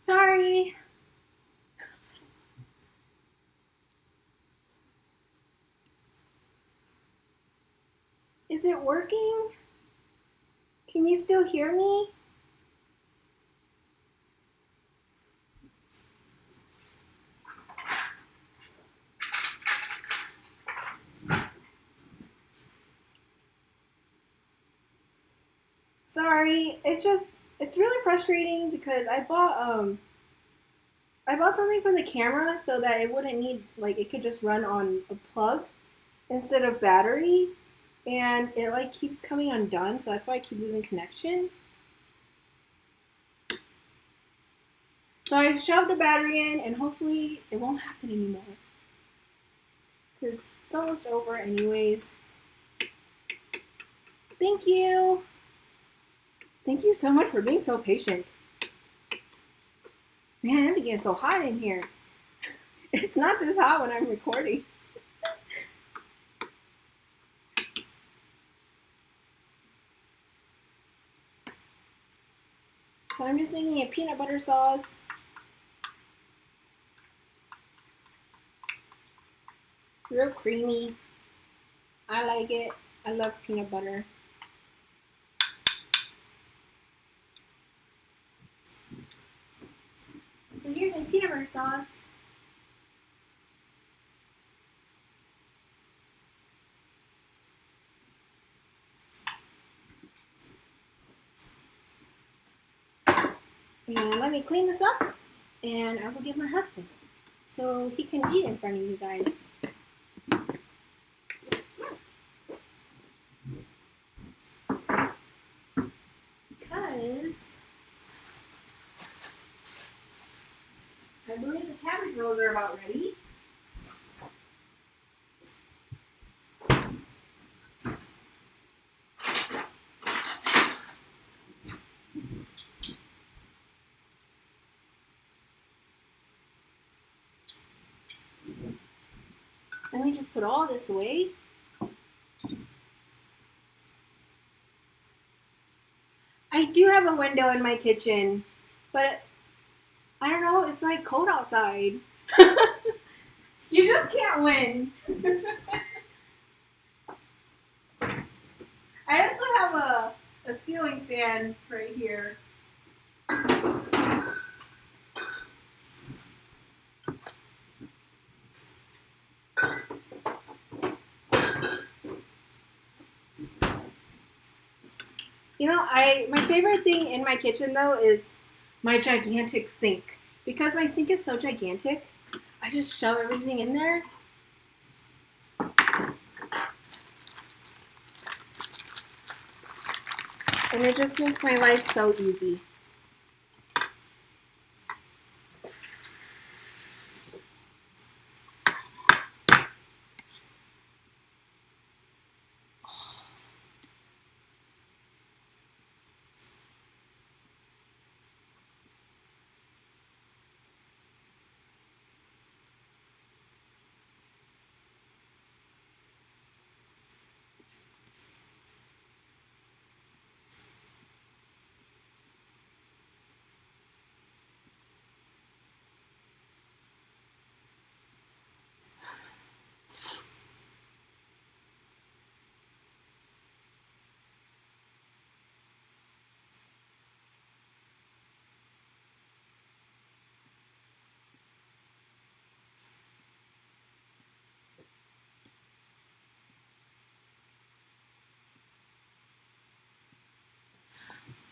Sorry, Is it working? Can you still hear me? Sorry, it's really frustrating because I bought something for the camera so that it wouldn't need, like, it could just run on a plug instead of battery, and it like keeps coming undone, so that's why I keep losing connection. So I shoved a battery in, and hopefully it won't happen anymore. Because it's almost over anyways. Thank you. Thank you so much for being so patient. Man, it's getting so hot in here. It's not this hot when I'm recording. So I'm just making a peanut butter sauce. Real creamy. I like it. I love peanut butter. So here's my peanut butter sauce. And let me clean this up, and I will give my husband so he can eat in front of you guys. Because I believe the cabbage rolls are about ready. Let me just put all this away. I do have a window in my kitchen, but I don't know, it's like cold outside. You just can't win. I also have a ceiling fan right here. You know, my favorite thing in my kitchen though is my gigantic sink. Because my sink is so gigantic, I just shove everything in there. And it just makes my life so easy.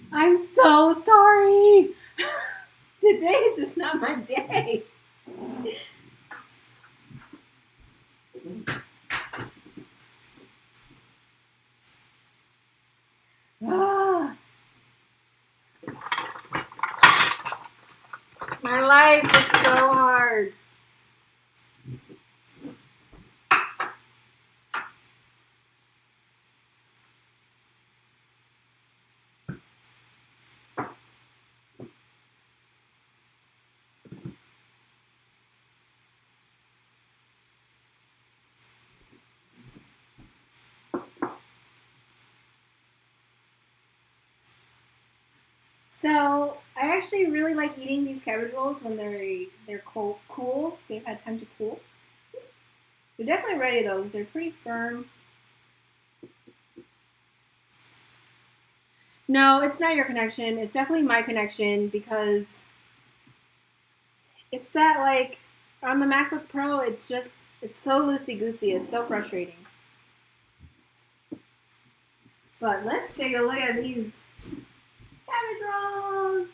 I'm so sorry. Today is just not my day. Ah. My life is so hard. So I actually really like eating these cabbage rolls when they're cool. They've had time to cool. They're definitely ready though, because they're pretty firm. No, it's not your connection. It's definitely my connection because it's that like on the MacBook Pro, it's so loosey goosey. It's so frustrating. But let's take a look at these cabbage rolls.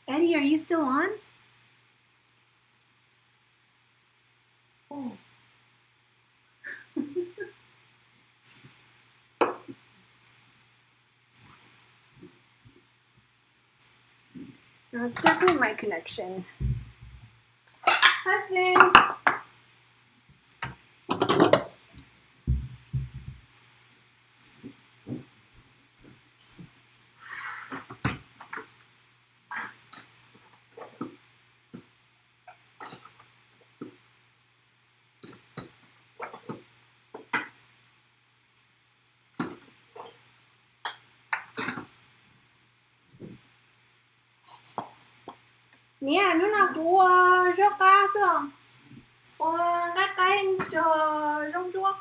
Eddie, are you still on? Oh. No, it's definitely my connection. Husband! Nè, nó là của Joca sao? Các cái chờ rong chuột.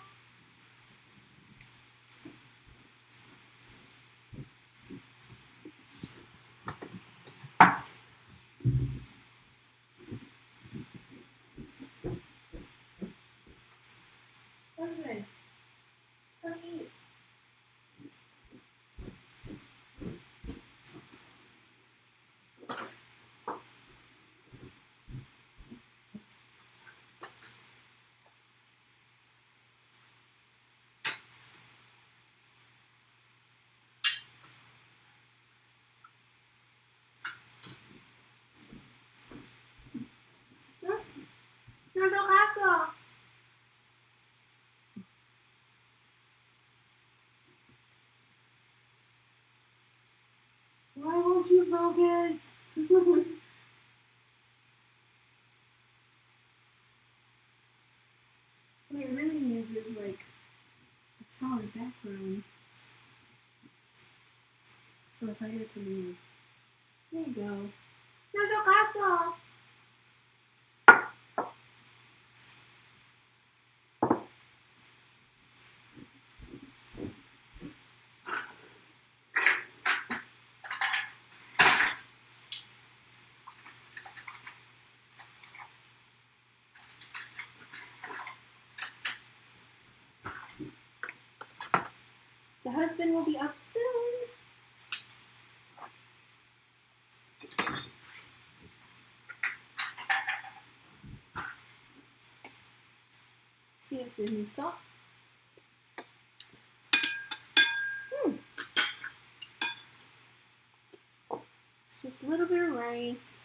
Husband, come eat. Nó Joca sao? Why won't you focus? What it really needs is like a solid background. So if I get to move, there you go. No Joca. The husband will be up soon. See if there's any salt. Just a little bit of rice.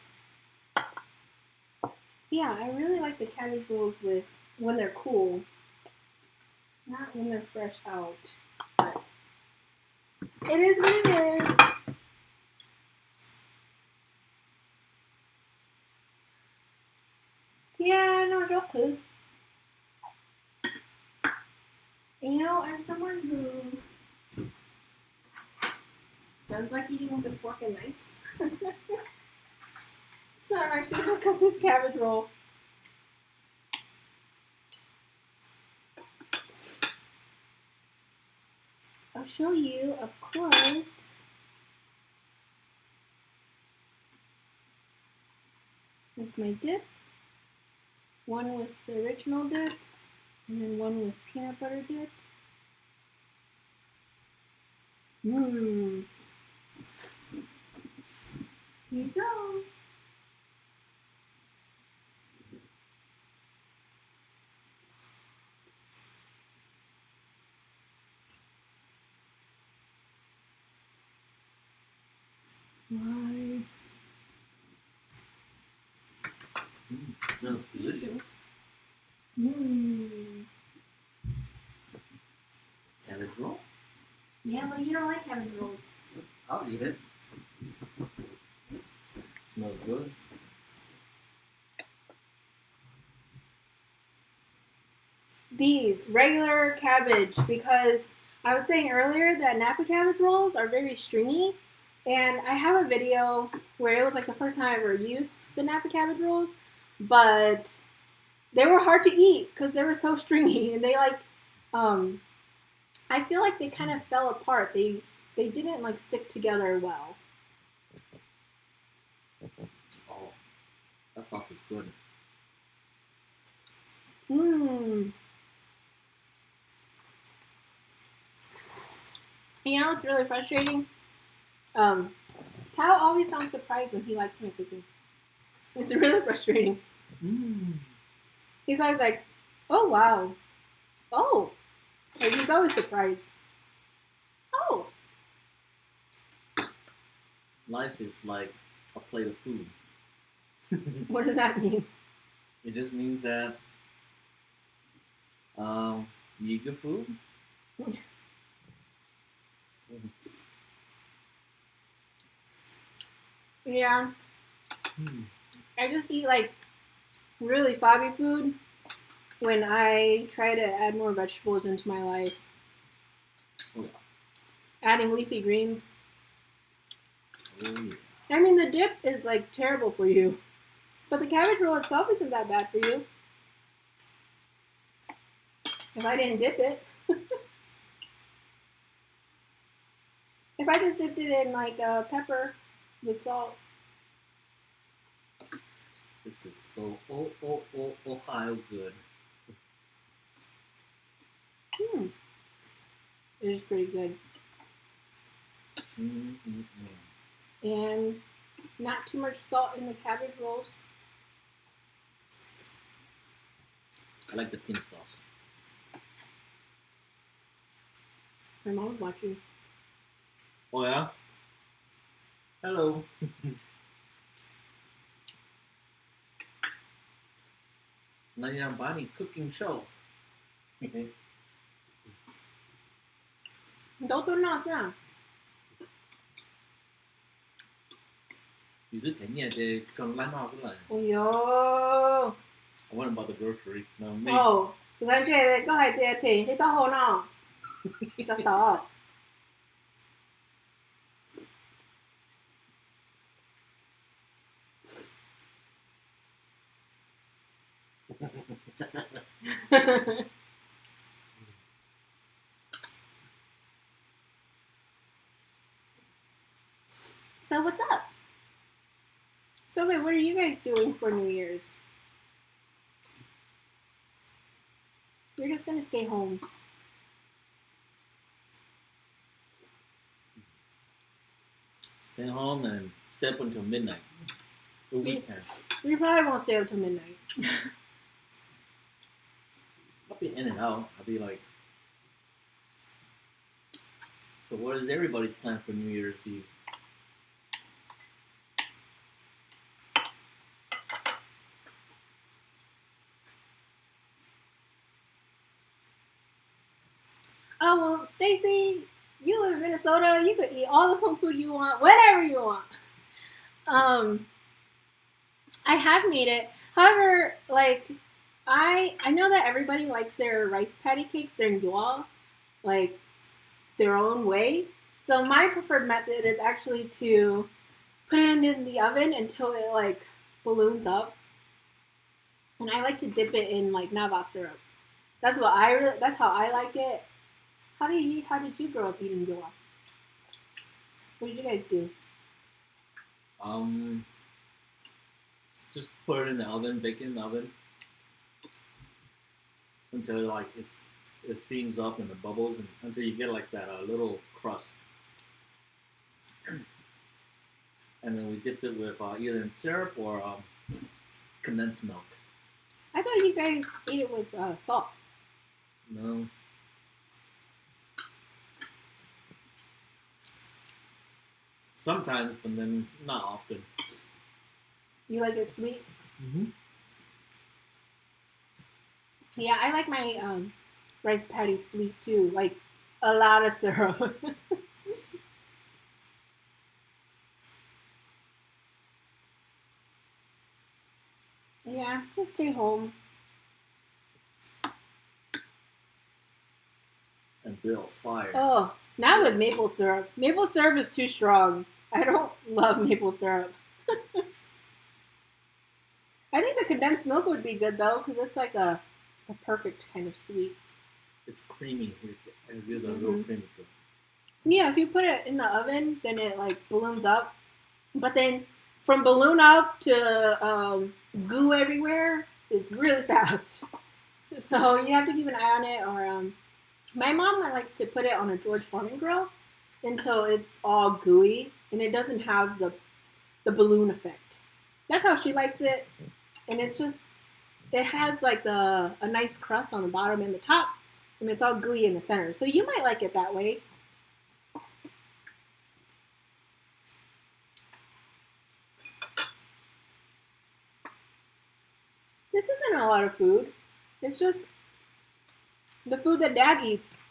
Yeah, I really like the cabbage rolls with when they're cool, not when they're fresh out. But it is what it is. Yeah, no joke. You know, I'm someone who does like eating with a fork and knife. So I'm actually gonna cut this cabbage roll. I'll show you up close. With my dip. One with the original dip. And then one with peanut butter dip. Mmm. Here you go. Why? Smells delicious. Mmm. Cabbage roll? Yeah, but you don't like cabbage rolls. I'll eat it. Smells good. These regular cabbage, because I was saying earlier that Napa cabbage rolls are very stringy, and I have a video where it was like the first time I ever used the Napa cabbage rolls, but they were hard to eat because they were so stringy, and they like I feel like they kind of fell apart. They didn't like stick together well. Oh, that sauce is good. Mmm. You know what's really frustrating? Tao always sounds surprised when he likes my cooking. It's really frustrating. Mmm. He's always like, "Oh wow, oh," like he's always surprised. Oh, Life is like a plate of food. what does that mean? It just means that you eat good food. Yeah, I just eat like really flabby food when I try to add more vegetables into my life. Oh yeah. Adding leafy greens. Oh yeah. I mean, the dip is like terrible for you, but the cabbage roll itself isn't that bad for you. If I didn't dip it. If I just dipped it in like pepper with salt. This is so Ohio good. It is pretty good. And not too much salt in the cabbage rolls. I like the pink sauce. My mom's watching. Oh yeah? Hello. Nanyang Bani cooking show. 你都蹲到上。你之前念的咁拉貓出嚟。哎呦！ I went and bought the grocery. No, me. 哦，有人這個係啲田，你都好咯。得到。So what's up? So wait, what are you guys doing for New Year's? You're just gonna stay home. Stay home and stay up until midnight. The weekend. You probably won't stay up till midnight. I'll be in and out. I'll be like. So what is everybody's plan for New Year's Eve? Oh well, Stacy, you live in Minnesota. You could eat all the home food you want, whatever you want. I have made it. However, like I know that everybody likes their rice patty cakes, their nyual, like their own way. So my preferred method is actually to put it in the oven until it like balloons up, and I like to dip it in like nava syrup. That's how I like it. How did you grow up eating nyual? What did you guys do? Just put it in the oven, bake it in the oven until like it steams up and the bubbles, and until you get like that little crust. And then we dipped it with either in syrup or condensed milk. I thought you guys ate it with salt. No. Sometimes, but then not often. You like it sweet? Mm-hmm. Yeah, I like my rice patty sweet too. Like a lot of syrup. Yeah, just stay home. And build fire. Oh, not with maple syrup. Maple syrup is too strong. I don't love maple syrup. I think the condensed milk would be good though, because it's like a perfect kind of sweet. it's creamy. It gives a real creamy to it. Yeah, if you put it in the oven, then it like balloons up. But then from balloon up to goo everywhere is really fast. So you have to keep an eye on it. Or my mom likes to put it on a George Foreman grill until it's all gooey and it doesn't have the balloon effect. That's how she likes it, and it's just it has like a nice crust on the bottom and the top, and it's all gooey in the center. So you might like it that way. This isn't a lot of food. It's just the food that Dad eats.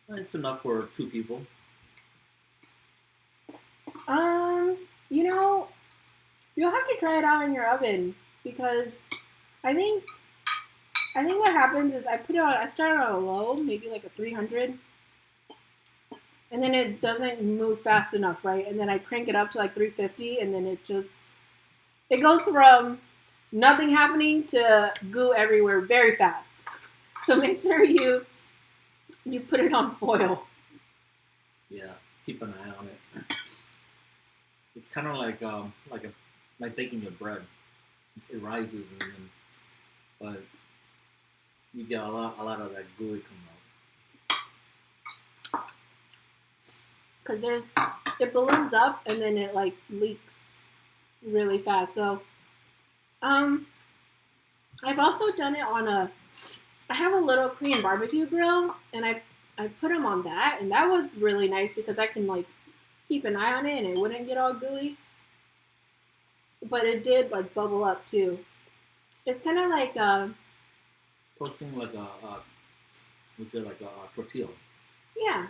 It's enough for 2 people. You know, you'll have to try it out in your oven because I think what happens is I start on a low, maybe like a 300, and then it doesn't move fast enough, right? And then I crank it up to like 350, and then it goes from nothing happening to goo everywhere very fast. So make sure you put it on foil. Yeah, keep an eye on it. It's kind of like baking your bread. It rises, but you get a lot of that gooey come out. Because it balloons up and then it like leaks really fast. So, I've also done it on I have a little Korean barbecue grill, and I put them on that, and that was really nice because I can like keep an eye on it and it wouldn't get all gooey. But it did like bubble up too. It's kind of like Toasting like a tortilla. Yeah.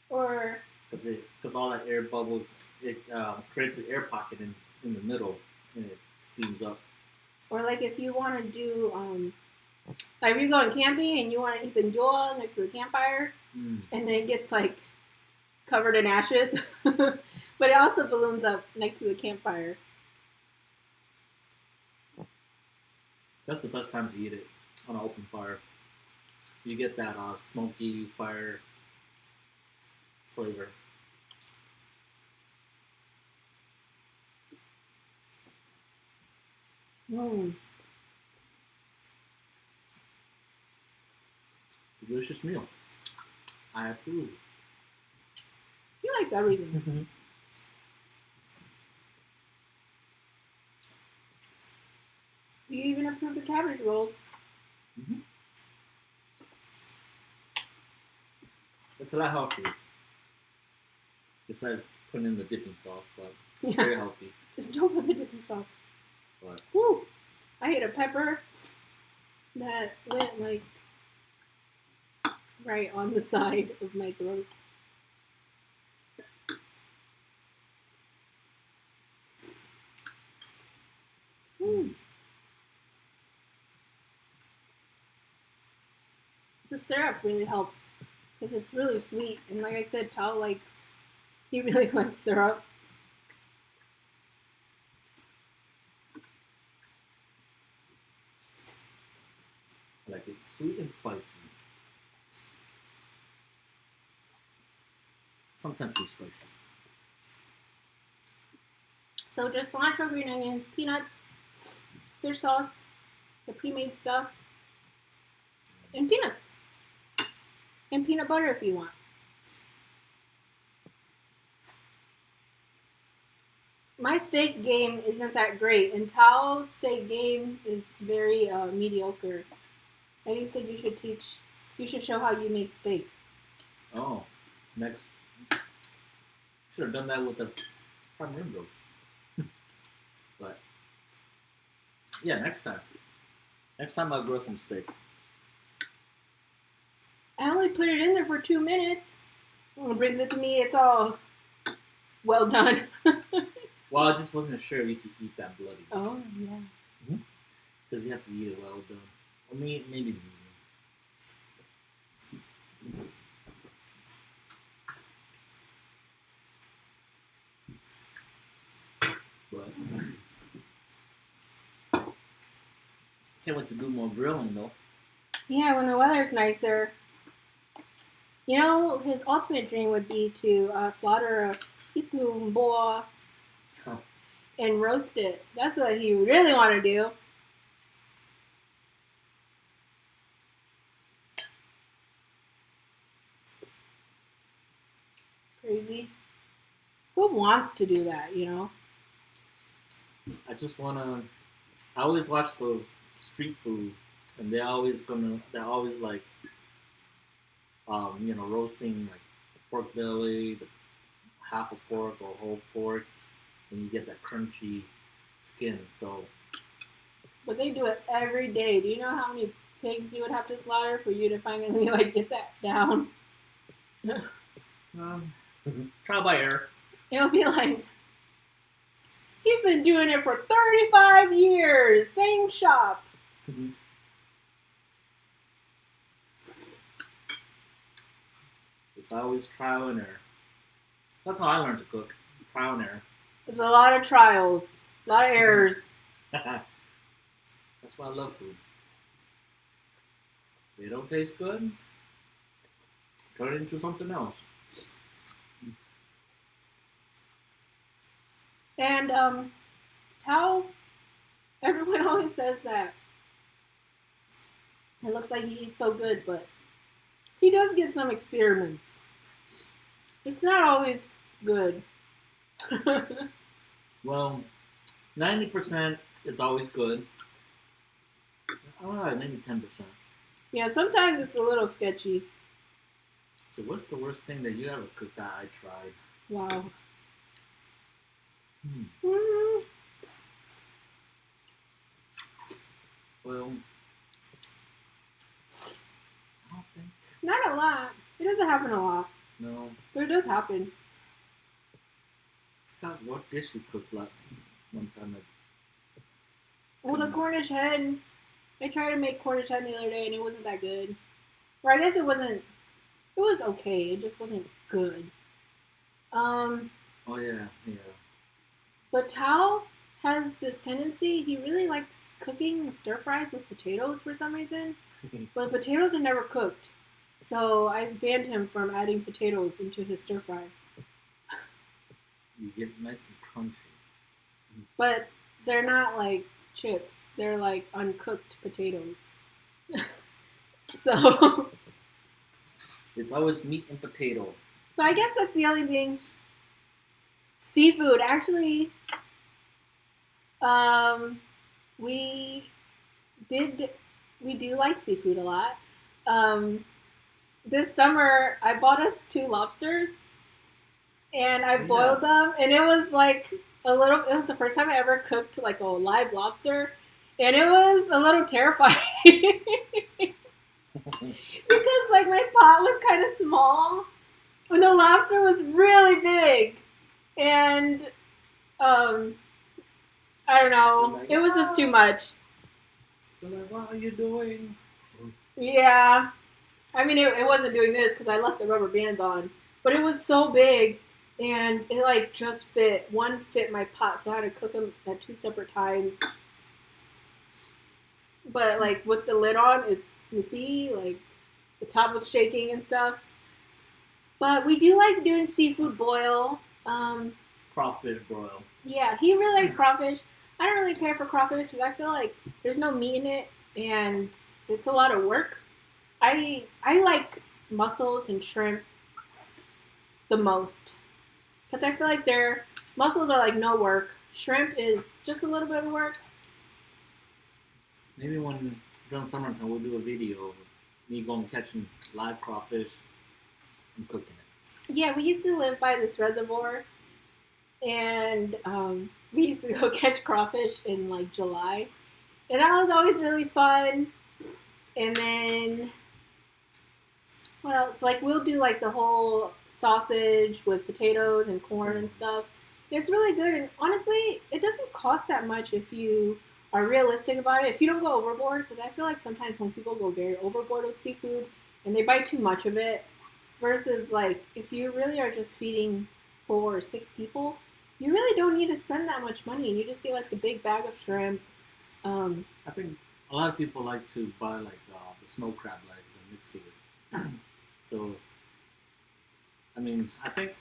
Or because all that air bubbles, it creates an air pocket in the middle, and it steams up. Or like if you want to do like if you're going camping and you want to eat the enjoy next to the campfire, and then it gets like covered in ashes, but it also balloons up next to the campfire. That's the best time to eat it, on an open fire. You get that smoky fire flavor. Delicious meal. I approve. He likes everything. You even approve the cabbage rolls. It's a lot healthy. Besides putting in the dipping sauce, but it's very healthy. Just don't put the dipping sauce. But woo! I ate a pepper that went like right on the side of my throat. The syrup really helps because it's really sweet, and like I said, Tao he really likes syrup. like it's sweet and spicy. Sometimes too spicy. So just cilantro, green onions, peanuts, fish sauce, the pre-made stuff, and peanuts. And peanut butter if you want. My steak game isn't that great, and Tao's steak game is very mediocre. Eddie said you should show how you make steak. Oh, next. Should have done that with the prime rib roast. But, yeah, next time. Next time I'll grill some steak. I only put it in there for 2 minutes. When it brings it to me, it's all well done. Well, I just wasn't sure if you could eat that bloody. Oh, yeah. Because you have to eat it well done. Or maybe medium. But Can't wait to do more grilling though. Yeah, when the weather's nicer. You know, his ultimate dream would be to slaughter a ipu boa Huh. and roast it. That's what he really want to do. Crazy. Who wants to do that, you know? I just wanna. I always watch those street food, and they're always like, roasting like pork belly, half a pork or whole pork, and you get that crunchy skin. So, But they do it every day. Do you know how many pigs you would have to slaughter for you to finally like get that down? trial by error. It would be like, he's been doing it for 35 years. Same shop. It's always trial and error. That's how I learned to cook. Trial and error. It's a lot of trials, a lot of errors. That's why I love food. If they don't taste good, turn it into something else. And Tao, everyone always says that it looks like he eats so good, but he does get some experiments. It's not always good. Well, 90% is always good. Maybe 10%. Yeah, sometimes it's a little sketchy. So what's the worst thing that you ever cooked that I tried? Wow. Well, I don't think. Not a lot. It doesn't happen a lot, No. but it does happen. I forgot what dish you cooked last one time. Well, the Cornish hen. I tried to make Cornish hen the other day, and it wasn't that good. Or I guess it wasn't. It was okay. It just wasn't good. Oh yeah. But Tao has this tendency. He really likes cooking stir fries with potatoes for some reason. But potatoes are never cooked, so I banned him from adding potatoes into his stir fry. You get it nice and crunchy. But they're not like chips. They're like uncooked potatoes. So, It's always meat and potato. but I guess that's the only thing. Seafood, actually, we do like seafood a lot. This summer, I bought us 2 lobsters, and I boiled them, and it was like it was the first time I ever cooked like a live lobster, and it was a little terrifying because like my pot was kind of small, and the lobster was really big, and I don't know, it was just too much. They're like, what are you doing? Yeah, I mean it wasn't doing this because I left the rubber bands on, but it was so big. And it like just fit. One fit my pot, so I had to cook them at 2 separate times. But like with the lid on, it's snoopy. Like the top was shaking and stuff. But we do like doing seafood boil. Crawfish broil. Yeah, he really likes crawfish. I don't really care for crawfish because I feel like there's no meat in it and it's a lot of work. I like mussels and shrimp the most. Because I feel like their mussels are like no work. Shrimp is just a little bit of work. Maybe when during summertime we'll do a video of me going catching live crawfish and cooking it. Yeah, we used to live by this reservoir, and we used to go catch crawfish in like July, and that was always really fun. And then what else? Like we'll do like the whole sausage with potatoes and corn and stuff. It's really good, and honestly, it doesn't cost that much if you are realistic about it. If you don't go overboard, because I feel like sometimes when people go very overboard with seafood and they buy too much of it, versus like if you really are just feeding 4 or 6 people, you really don't need to spend that much money. You just get like the big bag of shrimp. I think a lot of people like to buy like the snow crab legs and mix it with. So, I mean, I think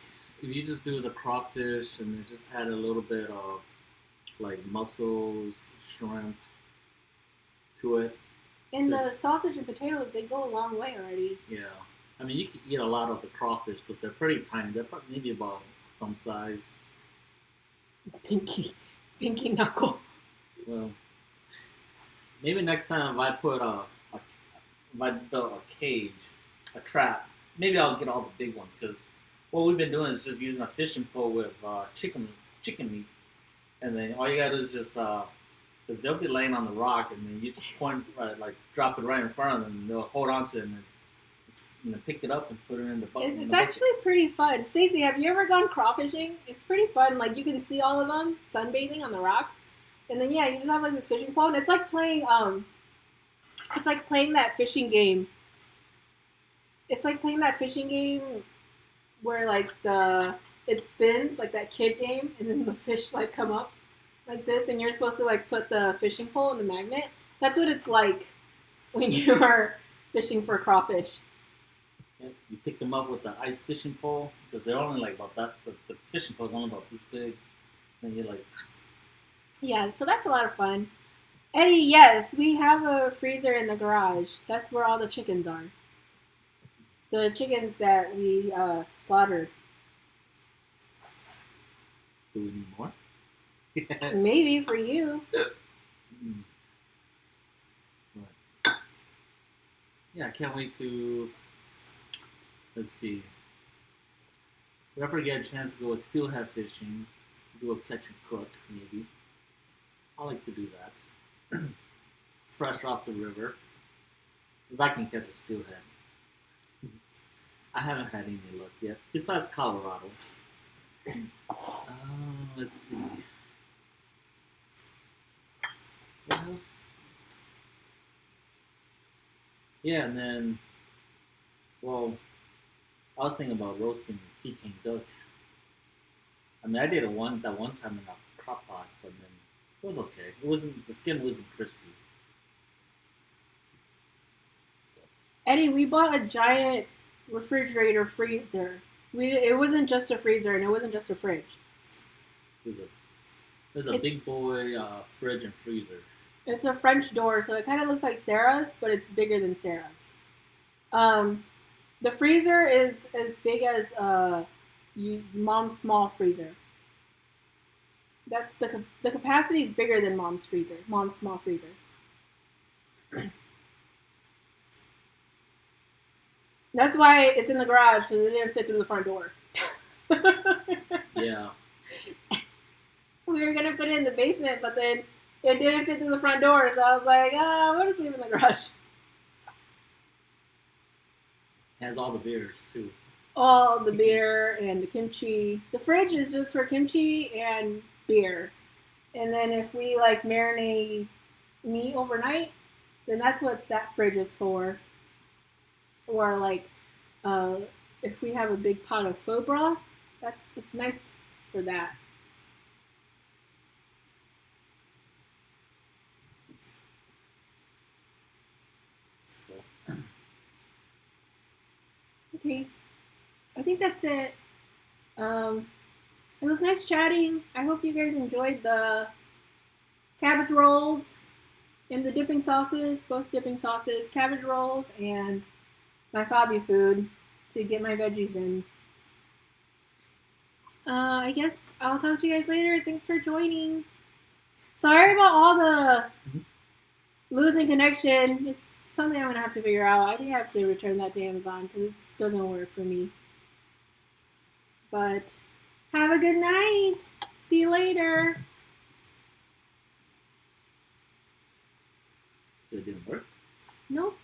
if you just do the crawfish and then just add a little bit of like mussels, shrimp to it. And the sausage and potatoes, they go a long way already. Yeah. I mean, you can eat a lot of the crawfish because they're pretty tiny. They're probably maybe about thumb size. Pinky knuckle. Well, maybe next time if I put if I build a cage, a trap, maybe I'll get all the big ones because what we've been doing is just using a fishing pole with chicken meat, and then all you gotta do is just because they'll be laying on the rock, and then you just point like drop it right in front of them, and they'll hold on to it, and then pick it up and put it in the bucket. It's actually pretty fun. Stacey, have you ever gone crawfishing? It's pretty fun. Like you can see all of them sunbathing on the rocks, and then yeah, you just have like this fishing pole, and it's like playing that fishing game. It's like playing that fishing game where like it spins like that kid game, and then the fish like come up like this, and you're supposed to like put the fishing pole in the magnet. That's what it's like when you are fishing for crawfish. Yeah, you pick them up with the ice fishing pole because they're only like about that. The fishing pole's only about this big, and you're like, yeah. So that's a lot of fun. Eddie, yes, we have a freezer in the garage. That's where all the chickens are. The chickens that we slaughtered. do we need more? Maybe for you. But, yeah, I can't wait to. Let's see. If I ever get a chance to go steelhead fishing, do a catch and cook, maybe. I like to do that. Fresh off the river. If I can catch a steelhead. I haven't had any luck yet, besides Colorado. Let's see. What else? Yeah, and then, well, I was thinking about roasting Peking duck. I mean, I did that one time in a crock pot, but then it was okay. The skin wasn't crispy. Eddie, we bought a giant refrigerator freezer. It wasn't just a freezer and it wasn't just a fridge. There's a big boy fridge and freezer. It's a French door, so it kind of looks like Sarah's, but it's bigger than Sarah's. The freezer is as big as mom's small freezer. That's the capacity is bigger than mom's freezer. Mom's small freezer. That's why it's in the garage, because it didn't fit through the front door. Yeah. We were gonna put it in the basement, but then it didn't fit through the front door, so I was like, we'll just leave it in the garage. Has all the beers too. All the beer and the kimchi. The fridge is just for kimchi and beer. And then if we like marinate meat overnight, then that's what that fridge is for. Or like if we have a big pot of faux broth, it's nice for that. Okay, I think that's it. It was nice chatting. I hope you guys enjoyed the cabbage rolls and the dipping sauces, both dipping sauces, cabbage rolls, and my Fabio food to get my veggies in. I guess I'll talk to you guys later. Thanks for joining. Sorry about all the losing connection. It's something I'm going to have to figure out. I think I have to return that to Amazon because it doesn't work for me. But have a good night. See you later. So it didn't work? Nope.